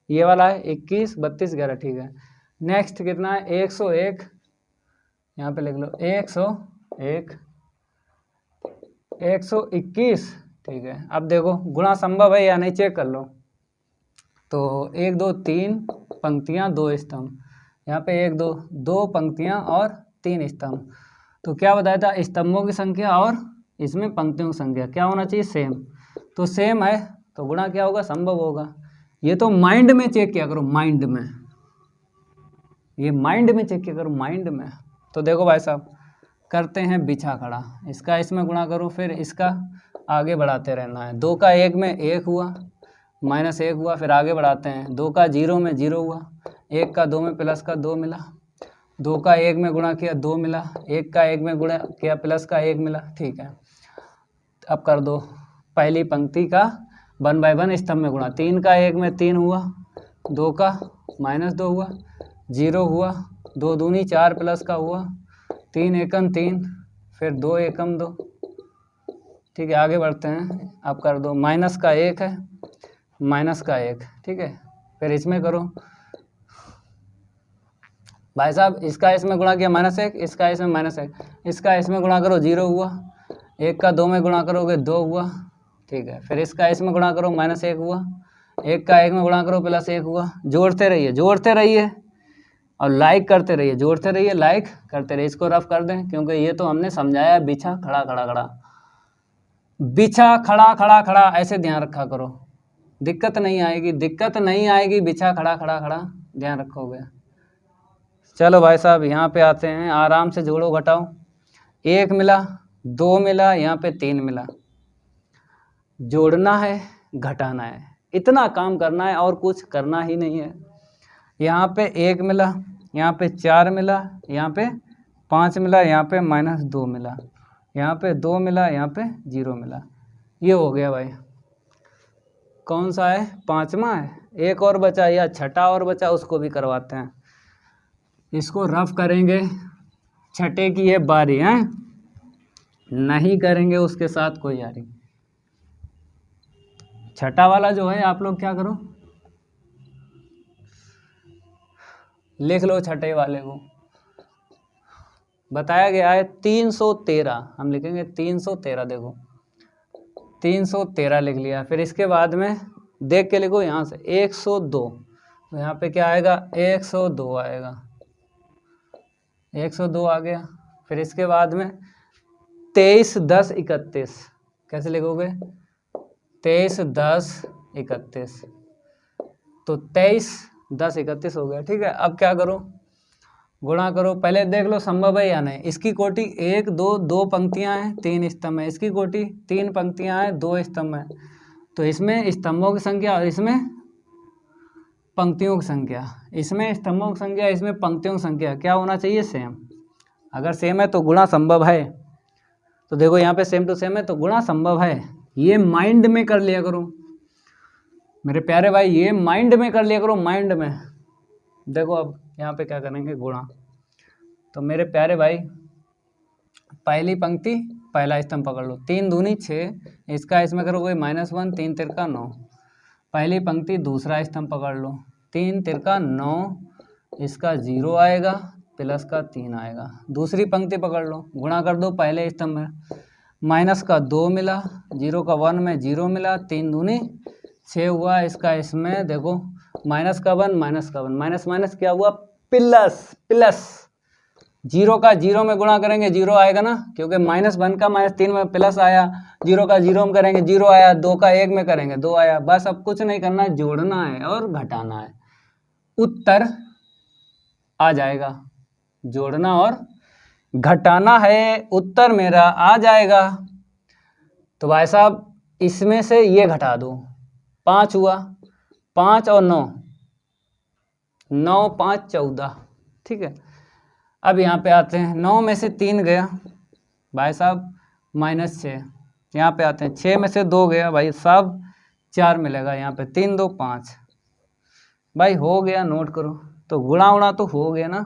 ये वाला है 21 32 11, ठीक है। नेक्स्ट कितना है, 101, यहाँ पे लिख लो 101, 121, ठीक है। अब देखो गुणा संभव है या नहीं चेक कर लो। तो 1 2 3 पंक्तियाँ 2 स्तंभ, यहाँ पे 1 2 2 पंक्तियाँ और 3 स्तंभ। तो क्या बताया था, स्तंभों की संख्या और इसमें पंक्तियों की संख्या क्या होना चाहिए, सेम। तो सेम है तो गुणा क्या होगा, संभव होगा। ये तो माइंड में चेक किया करो, माइंड में, ये माइंड में चेक किया करो, माइंड में। तो देखो भाई साहब करते हैं बिछा खड़ा, इसका इसमें गुणा करो, फिर इसका आगे बढ़ाते रहना है। 2 का 1 में 1 हुआ, -1 हुआ, फिर आगे बढ़ाते हैं। 2 का 0 में 0 हुआ, 1 का 2 में प्लस का 2 मिला, 2 का 1 में गुणा किया 2 मिला, 1 का 1 में गुणा किया प्लस का 1 मिला, ठीक है। अब कर दो पहली पंक्ति का 1 बाय 1 स्तंभ में गुणा। 3 का 1 में 3 हुआ, 2 का -2 हुआ, 0 हुआ, 2 दूनी 4 प्लस का हुआ, 3 एकम 3, फिर 2 एकम 2, ठीक है। आगे बढ़ते हैं, अब कर दो माइनस का 1 है, माइनस का 1, ठीक है। फिर इसमें करो भाई साहब, इसका इसमें गुणा किया -1, इसका इसमें -1, इसका इसमें गुणा करो 0 हुआ, 1 का 2 में गुणा करोगे 2 हुआ, ठीक है। फिर इसका इसमें गुणा करो -1 हुआ, 1 का 1 में गुणा करो +1 हुआ। जोड़ते रहिए और लाइक करते रहिए, जोड़ते रहिए लाइक करते रहिए। इसको रफ कर दें क्योंकि ये तो हमने समझाया बिछा खड़ा खड़ा खड़ा, बिछा खड़ा खड़ा खड़ा, ऐसे ध्यान रखा करो, दिक्कत नहीं आएगी, बिछा खड़ा खड़ा खड़ा ध्यान रखोगे। चलो भाई साहब यहाँ पे आते हैं, आराम से जोड़ो घटाओ। 1 मिला, 2 मिला, यहाँ पे 3 मिला। जोड़ना है, घटाना है, इतना काम करना है और कुछ करना ही नहीं है। यहाँ पे 1 मिला, यहाँ पे 4 मिला, यहाँ पे 5 मिला, यहाँ पे -2 मिला, यहाँ पे 2 मिला, यहाँ पे 0 मिला। ये हो गया भाई। कौन सा है? 5वां है। एक और बचा या छठा और बचा, उसको भी करवाते हैं। इसको रफ करेंगे, छठे की है बारी है, नहीं करेंगे उसके साथ कोई यारी। छठा वाला जो है आप लोग क्या करो, लिख लो छठे वाले को। बताया गया है 313, हम लिखेंगे 313। देखो 313 लिख लिया। फिर इसके बाद में देख के लिखो यहाँ से 102, तो यहाँ पे क्या आएगा? 102 आएगा, 102 आ गया। फिर इसके बाद में 23, 10, 31 कैसे लिखोगे? 23, 10, 31, तो 23, 10, 31 हो गया। ठीक है, अब क्या करो? गुणा करो। पहले देख लो संभव है या नहीं। इसकी कोटि 1, 2, 2 पंक्तियां हैं, 3 स्तंभ है। इसकी कोटि 3 पंक्तियां हैं, 2 स्तंभ है। तो इसमें स्तंभों की संख्या और इसमें पंक्तियों की संख्या, इसमें स्तंभों की संख्या, इसमें पंक्तियों की संख्या क्या होना चाहिए? सेम। अगर सेम है तो गुणा संभव है। तो देखो यहाँ पे सेम टू सेम है तो गुणा संभव है। ये माइंड में कर लिया करो मेरे प्यारे भाई, ये माइंड में कर लिया करो, माइंड में। देखो अब यहाँ पे क्या करेंगे? गुणा। तो मेरे प्यारे भाई पहली पंक्ति पहला स्तंभ पकड़ लो, 3 दूनी 6, इसका इसमें करोगे -1, 3 तिरका 9। पहली पंक्ति दूसरा स्तंभ पकड़ लो, 3 तिरका 9, इसका 0 आएगा, प्लस का 3 आएगा। दूसरी पंक्ति पकड़ लो, गुणा कर दो पहले स्तंभ में, माइनस का 2 मिला, 0 का 1 में 0 मिला, 3 दूनी 6 हुआ, इसका इसमें देखो माइनस का 1, माइनस का 1, माइनस माइनस क्या हुआ? प्लस। प्लस 0 का 0 में गुणा करेंगे 0 आएगा ना, क्योंकि -1 का -3 में प्लस आया, 0 का 0 में करेंगे 0 आया, 2 का 1 में करेंगे 2 आया। बस अब कुछ नहीं करना है, जोड़ना है और घटाना है, उत्तर आ जाएगा। जोड़ना और घटाना है, उत्तर मेरा आ जाएगा। तो भाई साहब इसमें से ये घटा दो, 5 हुआ, 5 और 9, 9, 5, 14। ठीक है, अब यहाँ पे आते हैं, 9 में से 3 गया भाई साहब -6, यहाँ पे आते हैं 6 में से 2 गया भाई साहब 4 मिलेगा, यहाँ पे 3, 2, 5 भाई हो गया, नोट करो। तो गुणा उणा तो हो गया ना।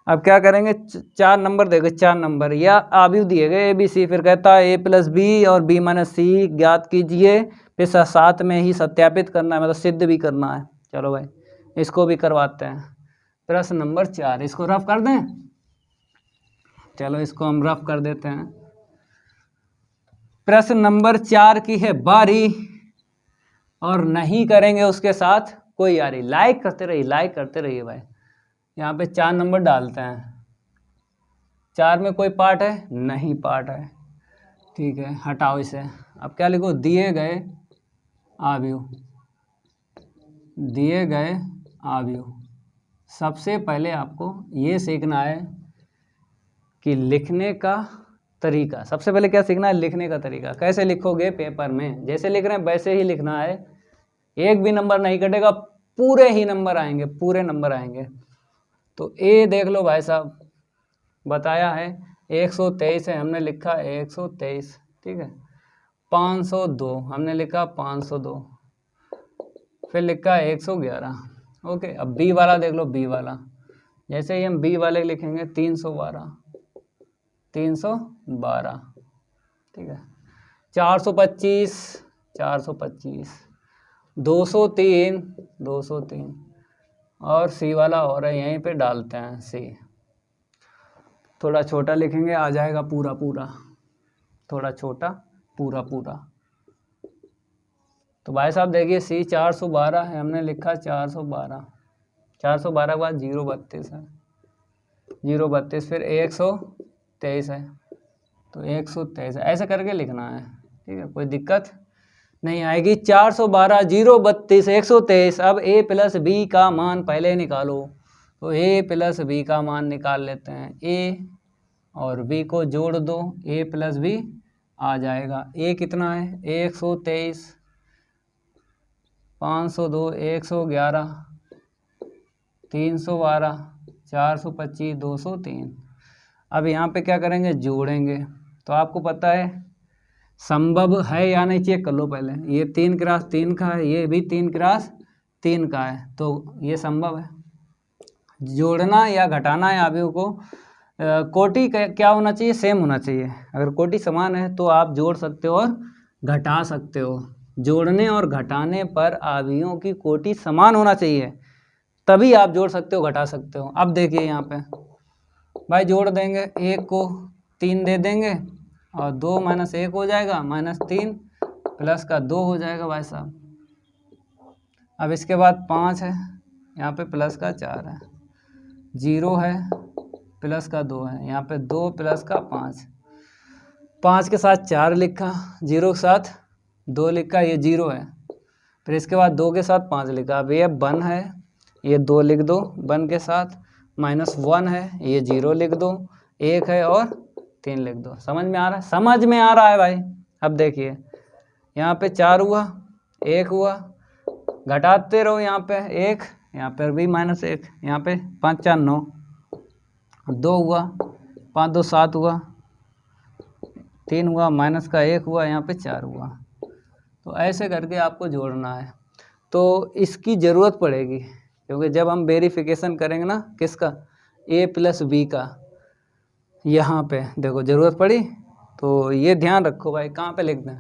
अब क्या करेंगे? 4 नंबर देंगे, 4 नंबर या आव्यूह दिए गए ABC, फिर कहता है A+B और B - C ज्ञात कीजिए, फिर साथ में ही सत्यापित करना है, मतलब सिद्ध भी करना है। चलो भाई इसको भी करवाते हैं। प्रश्न नंबर 4, इसको रफ कर दें? चलो इसको हम रफ कर देते हैं। प्रश्न नंबर 4 की है बारी, और नहीं करेंगे उसके साथ कोई यारी। लाइक करते रहिए, लाइक करते रहिए भाई। यहाँ पे 4 नंबर डालते हैं। 4 में कोई पार्ट है? नहीं पार्ट है। ठीक है, हटाओ इसे। अब क्या लिखो? दिए गए आव्यूह, दिए गए आव्यूह। सबसे पहले आपको ये सीखना है कि लिखने का तरीका। सबसे पहले क्या सीखना है? लिखने का तरीका। कैसे लिखोगे पेपर में? जैसे लिख रहे हैं वैसे ही लिखना है, एक भी नंबर नहीं कटेगा, पूरे ही नंबर आएंगे, पूरे नंबर आएंगे। तो ए देख लो भाई साहब, बताया है 123 है, हमने लिखा 123। ठीक है, 502 हमने लिखा 502, फिर लिखा 111। ओके, अब बी वाला देख लो, बी वाला। जैसे ही हम बी वाले लिखेंगे 312, 312। ठीक है, 425, 425, 203, 203, और सी वाला और है, यहीं पे डालते हैं सी। थोड़ा छोटा लिखेंगे, आ जाएगा पूरा पूरा, थोड़ा छोटा पूरा पूरा। तो भाई साहब देखिए सी 412 है, हमने लिखा 412, 412 के बाद 032 है, 032, फिर 123 है, तो 123 ऐसे करके लिखना है। ठीक है, कोई दिक्कत नहीं आएगी। 412, 032, 123। अब A+B का मान पहले निकालो, तो A+B का मान निकाल लेते हैं। A और b को जोड़ दो, a प्लस b आ जाएगा। a कितना है 123, 502, 111, 312, 425, 203। अब यहाँ पे क्या करेंगे, जोड़ेंगे। तो आपको पता है संभव है या नहीं चेक कर लो पहले। ये 3 क्रॉस 3 का है, ये भी 3 क्रॉस 3 का है, तो ये संभव है। जोड़ना या घटाना है अवयव को, कोटि क्या होना चाहिए, सेम होना चाहिए। अगर कोटि समान है तो आप जोड़ सकते हो और घटा सकते हो। जोड़ने और घटाने पर अवयवों की कोटि समान होना चाहिए, तभी आप जोड़ सकते हो घटा सकते हो। अब देखिए यहाँ पे भाई जोड़ देंगे, 1 को 3 दे देंगे और 2 माइनस 1 हो जाएगा, -3 प्लस का 2 हो जाएगा भाई साहब। अब इसके बाद 5 है, यहाँ पे प्लस का 4 है, 0 है प्लस का 2 है, यहाँ पे 2 प्लस का 5, 5 के साथ 4 लिखा, 0 के साथ 2 लिखा, ये 0 है। फिर इसके बाद 2 के साथ 5 लिखा। अब ये 1 है, ये 2 लिख दो 1 के साथ, -1 है, ये 0 लिख दो, 1 है और 3 लिख दो। समझ में आ रहा है, समझ में आ रहा है भाई। अब देखिए यहाँ पे 4 हुआ, 1 हुआ, घटाते रहो, यहाँ पे 1, यहाँ पर भी -1, यहाँ पे 5 4 9, 2 हुआ, 5 2 7 हुआ, 3 हुआ, माइनस का 1 हुआ, यहाँ पे 4 हुआ। तो ऐसे करके आपको जोड़ना है। तो इसकी ज़रूरत पड़ेगी, क्योंकि जब हम वेरिफिकेशन करेंगे ना किसका, a प्लस बी का, यहाँ पे देखो ज़रूरत पड़ी। तो ये ध्यान रखो भाई, कहाँ पे लिख दें,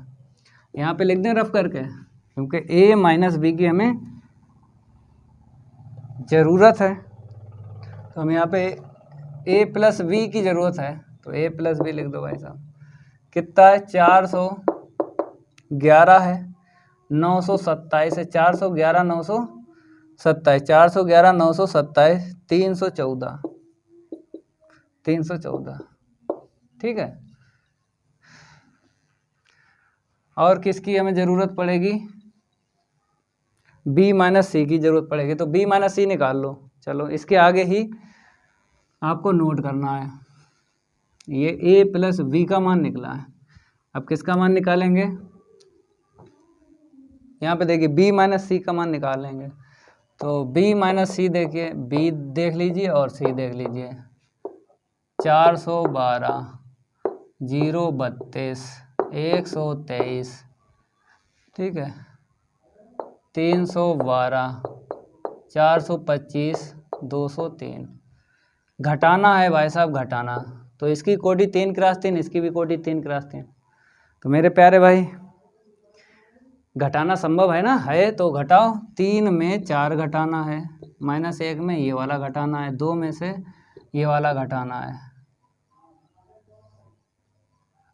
यहाँ पे लिख दें रफ करके, क्योंकि a माइनस बी की हमें ज़रूरत है। तो हम यहाँ पे a प्लस बी की ज़रूरत है, तो a प्लस बी लिख दो भाई साहब। कितना है, 411 है, 927 है, 411 927, 411 927, 314, 314, ठीक है। और किसकी हमें ज़रूरत पड़ेगी, b माइनस सी की ज़रूरत पड़ेगी। तो b माइनस सी निकाल लो। चलो इसके आगे ही आपको नोट करना है, ये a प्लस बी का मान निकला है। अब किसका मान निकालेंगे, यहाँ पे देखिए b माइनस सी का मान निकालेंगे। तो b माइनस सी देखिए, b देख लीजिए और c देख लीजिए, 412, 032, 123, ठीक है, 312, 425, 203। घटाना है भाई साहब, घटाना। तो इसकी कोटि 3 क्रॉस 3, इसकी भी कोटि 3 क्रॉस 3। तो मेरे प्यारे भाई घटाना संभव है ना, है तो घटाओ। 3 में 4 घटाना है, -1 में ये वाला घटाना है, 2 में से ये वाला घटाना है।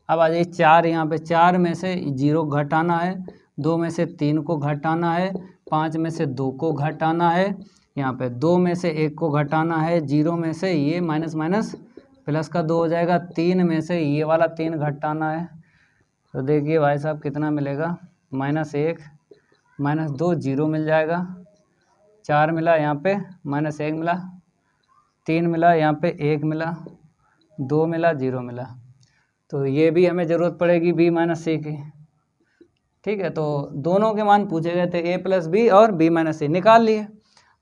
अब आ जाइए 4, यहाँ पे 4 में से 0 घटाना है, 2 में से 3 को घटाना है, 5 में से 2 को घटाना है, यहाँ पे 2 में से 1 को घटाना है, 0 में से ये माइनस माइनस प्लस का 2 हो जाएगा, 3 में से ये वाला 3 घटाना है। तो देखिए भाई साहब कितना मिलेगा, -1, -2, 0 मिल जाएगा, 4 मिला, यहाँ पे -1 मिला, 3 मिला, यहाँ पे 1 मिला, 2 मिला, 0 मिला। तो ये भी हमें ज़रूरत पड़ेगी b माइनस सी की, ठीक है। तो दोनों के मान पूछे गए थे, a प्लस बी और b माइनस सी, निकाल लिए।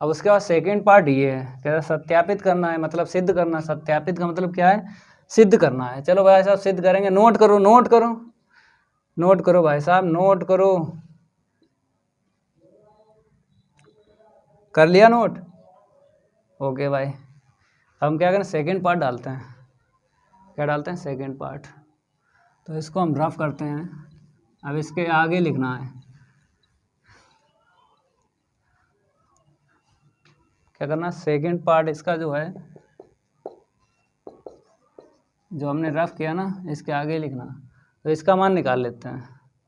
अब उसके बाद सेकेंड पार्ट ये है, क्या सत्यापित करना है, मतलब सिद्ध करना। सत्यापित का मतलब क्या है, सिद्ध करना है। चलो भाई साहब सिद्ध करेंगे, नोट करो, नोट करो, नोट करो भाई साहब, नोट करो। कर लिया नोट, ओके भाई। हम क्या करें, सेकेंड पार्ट डालते हैं। क्या डालते हैं, सेकेंड पार्ट। तो इसको हम रफ करते हैं। अब इसके आगे लिखना है, क्या करना, सेकेंड पार्ट इसका जो है, जो हमने रफ किया ना, इसके आगे लिखना। तो इसका मान निकाल लेते हैं।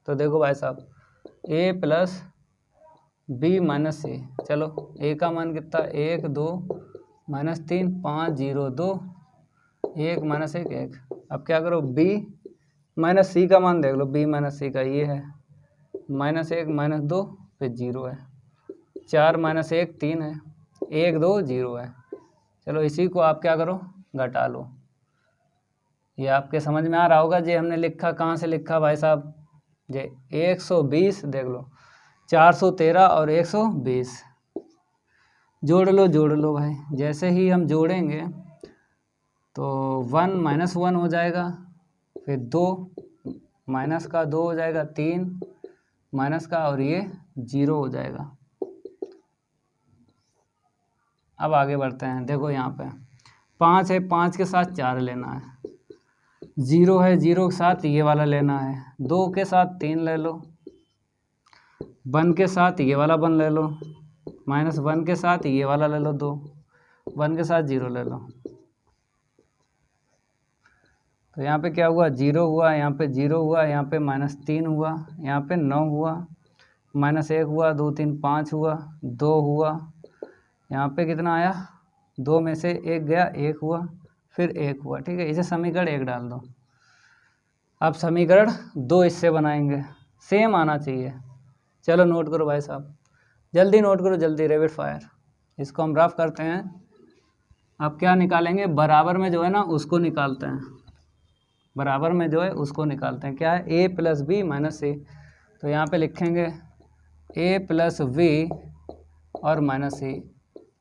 तो देखो भाई साहब, a प्लस बी माइनस सी। चलो a का मान कितना, 1 2 -3 5 0 2 1 -1 1। अब क्या करो, b माइनस सी का मान देख लो, b माइनस सी का ये है, -1 -2 फिर 0 है, 4 -1 3 है, 1 2 0 है। चलो इसी को आप क्या करो, घटा लो। ये आपके समझ में आ रहा होगा। जे हमने लिखा कहाँ से लिखा भाई साहब, जे 120 देख लो, 413 और 120 जोड़ लो भाई। जैसे ही हम जोड़ेंगे तो 1 - 1 हो जाएगा, फिर 2 माइनस का 2 हो जाएगा, 3 माइनस का, और ये 0 हो जाएगा। अब आगे बढ़ते हैं। देखो यहाँ पे 5 है, 5 के साथ 4 लेना है, 0 है, 0 के साथ ये वाला लेना है, 2 के साथ 3 ले लो, 1 के साथ ये वाला 1 ले लो, -1 के साथ ये वाला ले लो 2, 1 के साथ 0 ले लो। तो यहाँ पे क्या हुआ, 0 हुआ, यहाँ पे 0 हुआ, यहाँ पे -3 हुआ, यहाँ पे 9 हुआ, -1 हुआ, 2 3 5 हुआ, 2 हुआ, यहाँ पे कितना आया, 2 में से 1 गया, 1 हुआ, फिर 1 हुआ। ठीक है, इसे समीकरण 1 डाल दो। अब समीकरण 2 इससे बनाएंगे, सेम आना चाहिए। चलो नोट करो भाई साहब, जल्दी नोट करो, जल्दी, रैपिड फायर। इसको हम रफ करते हैं। अब क्या निकालेंगे, बराबर में जो है ना उसको निकालते हैं, बराबर में जो है उसको निकालते हैं। क्या है, a + b - c। तो यहाँ पे लिखेंगे a + b और -c।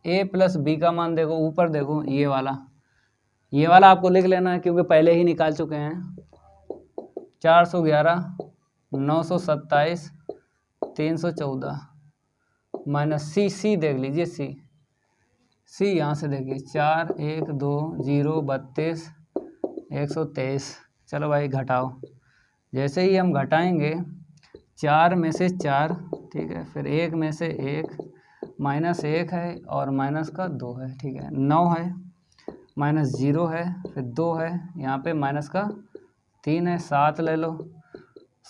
a + b का मान देखो, ऊपर देखो, ये वाला आपको लिख लेना है क्योंकि पहले ही निकाल चुके हैं। 411 927 314 -c देख लीजिए, c यहाँ से देखिए, 4 1 2 0 32 123। चलो भाई घटाओ। जैसे ही हम घटाएंगे, 4 में से 4, ठीक है, फिर 1 में से 1, -1 है और माइनस का 2 है, ठीक है, 9 है, -0 है, फिर 2 है, यहाँ पे माइनस का 3 है, 7 ले लो,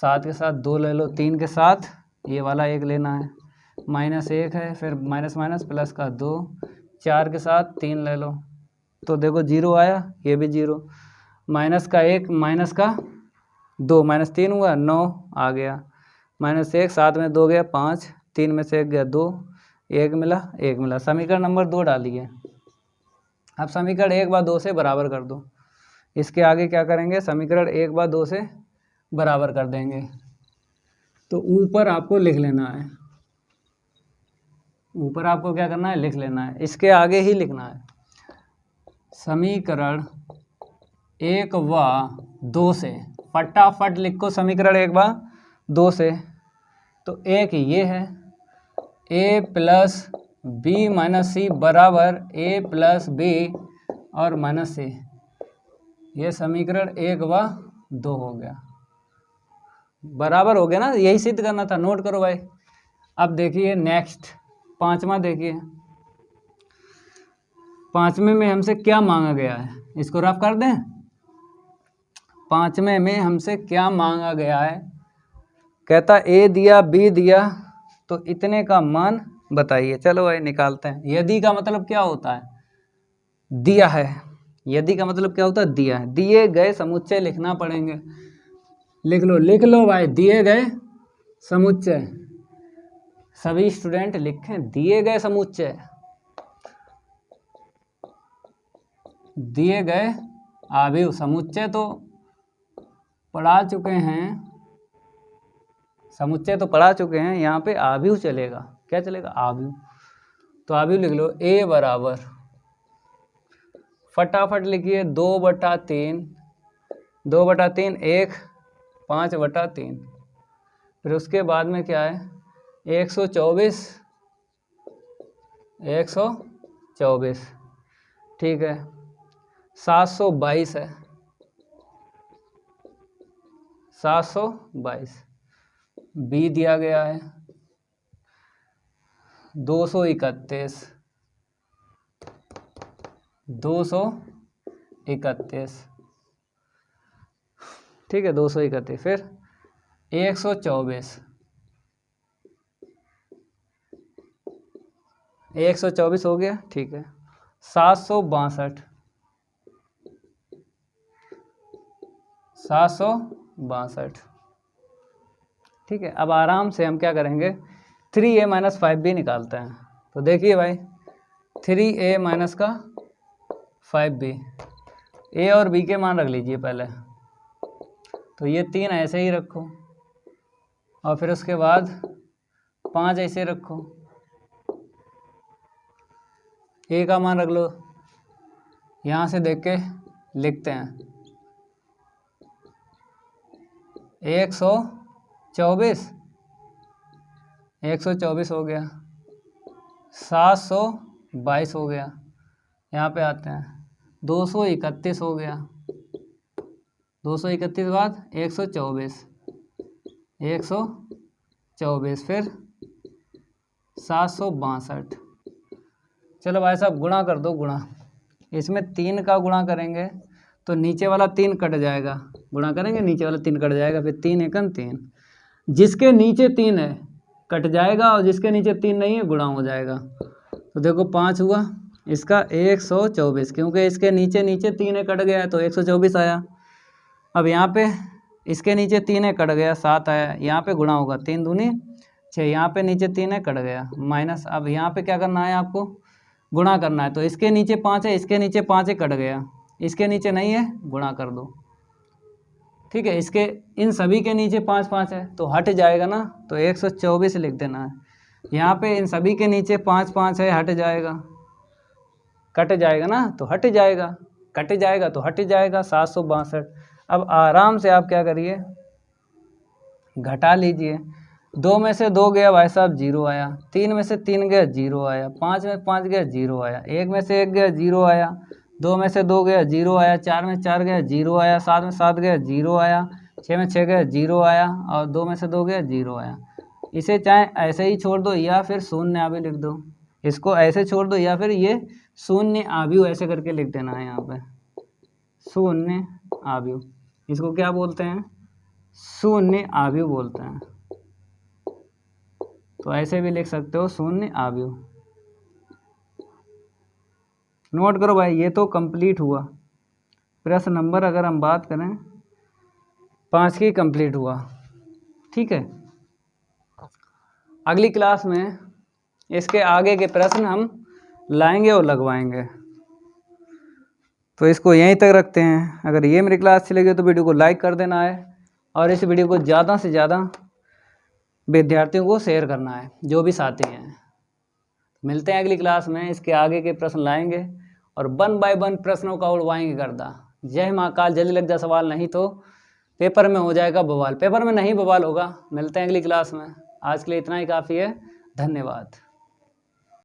7 के साथ 2 ले लो, 3 के साथ ये वाला 1 लेना है, -1 है, फिर माइनस प्लस का 2, 4 के साथ 3 ले लो, तो देखो 0 आया, ये भी 0, माइनस का 1 माइनस का 2, -3 हुआ, 9 आ गया, -1, 7 में 2 गया 5, 3 में से 1 गया 2, 1 मिला। समीकरण नंबर 2 डालिए। अब समीकरण 1 व 2 से बराबर कर दो। इसके आगे क्या करेंगे, समीकरण 1 व 2 से बराबर कर देंगे। तो ऊपर आपको लिख लेना है, ऊपर आपको क्या करना है, लिख लेना है। इसके आगे ही लिखना है, समीकरण 1 व 2 से, फटाफट लिखो समीकरण 1 व 2 से। तो एक ये है, a + b - c बराबर a + b और -c। ये समीकरण 1 व 2 हो गया, बराबर हो गया ना, यही सिद्ध करना था। नोट करो भाई। अब देखिए नेक्स्ट, 5वां देखिए, 5वें में हमसे क्या मांगा गया है, इसको रफ कर दें। 5वें में हमसे क्या मांगा गया है, कहता a दिया, b दिया, तो इतने का मान बताइए। चलो भाई निकालते हैं। यदि का मतलब क्या होता है, दिया है। यदि का मतलब क्या होता है, दिया है। दिए गए समुच्चय लिखना पड़ेंगे। लिख लो भाई, दिए गए समुच्चय। सभी स्टूडेंट लिखें, दिए गए समुच्चय, दिए गए आव्यूह। समुच्चय तो पढ़ा चुके हैं, समुच्चय तो पढ़ा चुके हैं, यहाँ पे आव्यूह चलेगा। क्या चलेगा, आव्यूह। तो आव्यूह लिख लो, a बराबर, फटाफट लिखिए, 2/3, 2/3 1, 5/3। फिर उसके बाद में क्या है, 124, 124, ठीक है, 722 है, 722। b दिया गया है 231, 231, ठीक है, 231। फिर 124, 124 हो गया, ठीक है, 762, 762, ठीक है। अब आराम से हम क्या करेंगे, 3a - 5b निकालते हैं। तो देखिए भाई, 3a - 5b, ए और बी के मान रख लीजिए पहले। तो ये 3 ऐसे ही रखो और फिर उसके बाद 5 ऐसे रखो। ए का मान रख लो, यहाँ से देख के लिखते हैं 124, 124 हो गया, 722 हो गया, यहाँ पे आते हैं 231 हो गया, 231 के बाद 124, 124 फिर 762। चलो भाई साहब गुणा कर दो, गुणा। इसमें 3 का गुणा करेंगे तो नीचे वाला 3 कट जाएगा, गुणा करेंगे नीचे वाला 3 कट जाएगा, फिर 3 एकम 3, जिसके नीचे 3 है कट जाएगा और जिसके नीचे 3 नहीं है गुणा हो जाएगा। तो देखो 5 हुआ, इसका 124, क्योंकि इसके नीचे 3 है कट गया है तो 124 आया। अब यहाँ पे इसके नीचे 3 है कट गया 7 आया, यहाँ पे गुणा होगा 3 दूनी 6, यहाँ पे नीचे 3 है कट गया माइनस। अब यहाँ पे क्या करना है आपको, गुणा करना है। तो इसके नीचे 5 है, इसके नीचे 5 है कट गया, इसके नीचे नहीं है गुणा कर दो, ठीक है। इसके इन सभी के नीचे 5 5 है तो हट जाएगा ना, तो 124 लिख देना है। यहाँ पे इन सभी के नीचे 5 5 है, हट जाएगा, कट जाएगा ना तो हट जाएगा, कट जाएगा तो हट जाएगा 762। अब आराम से आप क्या करिए, घटा लीजिए। 2 में से 2 गया भाई साहब 0 आया, 3 में से 3 गया 0 आया, 5 में 5 गया 0 आया, 1 में से 1 गया 0 आया, 2 में से 2 गया 0 आया, 4 में 4 गया 0 आया, 7 में 7 गया 0 आया, 6 में 6 गया 0 आया और 2 में से 2 गया 0 आया। इसे चाहे ऐसे ही छोड़ दो या फिर शून्य आव्यूह लिख दो, इसको ऐसे छोड़ दो या फिर ये शून्य आव्यूह ऐसे करके लिख देना है। यहाँ पे शून्य आव्यूह, इसको क्या बोलते हैं, शून्य आव्यूह बोलते हैं। तो ऐसे भी लिख सकते हो शून्य आव्यूह। नोट करो भाई, ये तो कंप्लीट हुआ। प्रश्न नंबर अगर हम बात करें 5 की कंप्लीट हुआ, ठीक है। अगली क्लास में इसके आगे के प्रश्न हम लाएंगे और लगवाएंगे। तो इसको यहीं तक रखते हैं। अगर ये मेरी क्लास अच्छी लगी तो वीडियो को लाइक कर देना है और इस वीडियो को ज़्यादा से ज़्यादा विद्यार्थियों को शेयर करना है, जो भी साथी हैं। मिलते हैं अगली क्लास में, इसके आगे के प्रश्न लाएंगे और 1 बाय 1 प्रश्नों का उड़वाएंगे गर्दा। जय महाकाल, जल्दी लग जा सवाल, नहीं तो पेपर में हो जाएगा बवाल। पेपर में नहीं बवाल होगा। मिलते हैं अगली क्लास में, आज के लिए इतना ही काफ़ी है। धन्यवाद।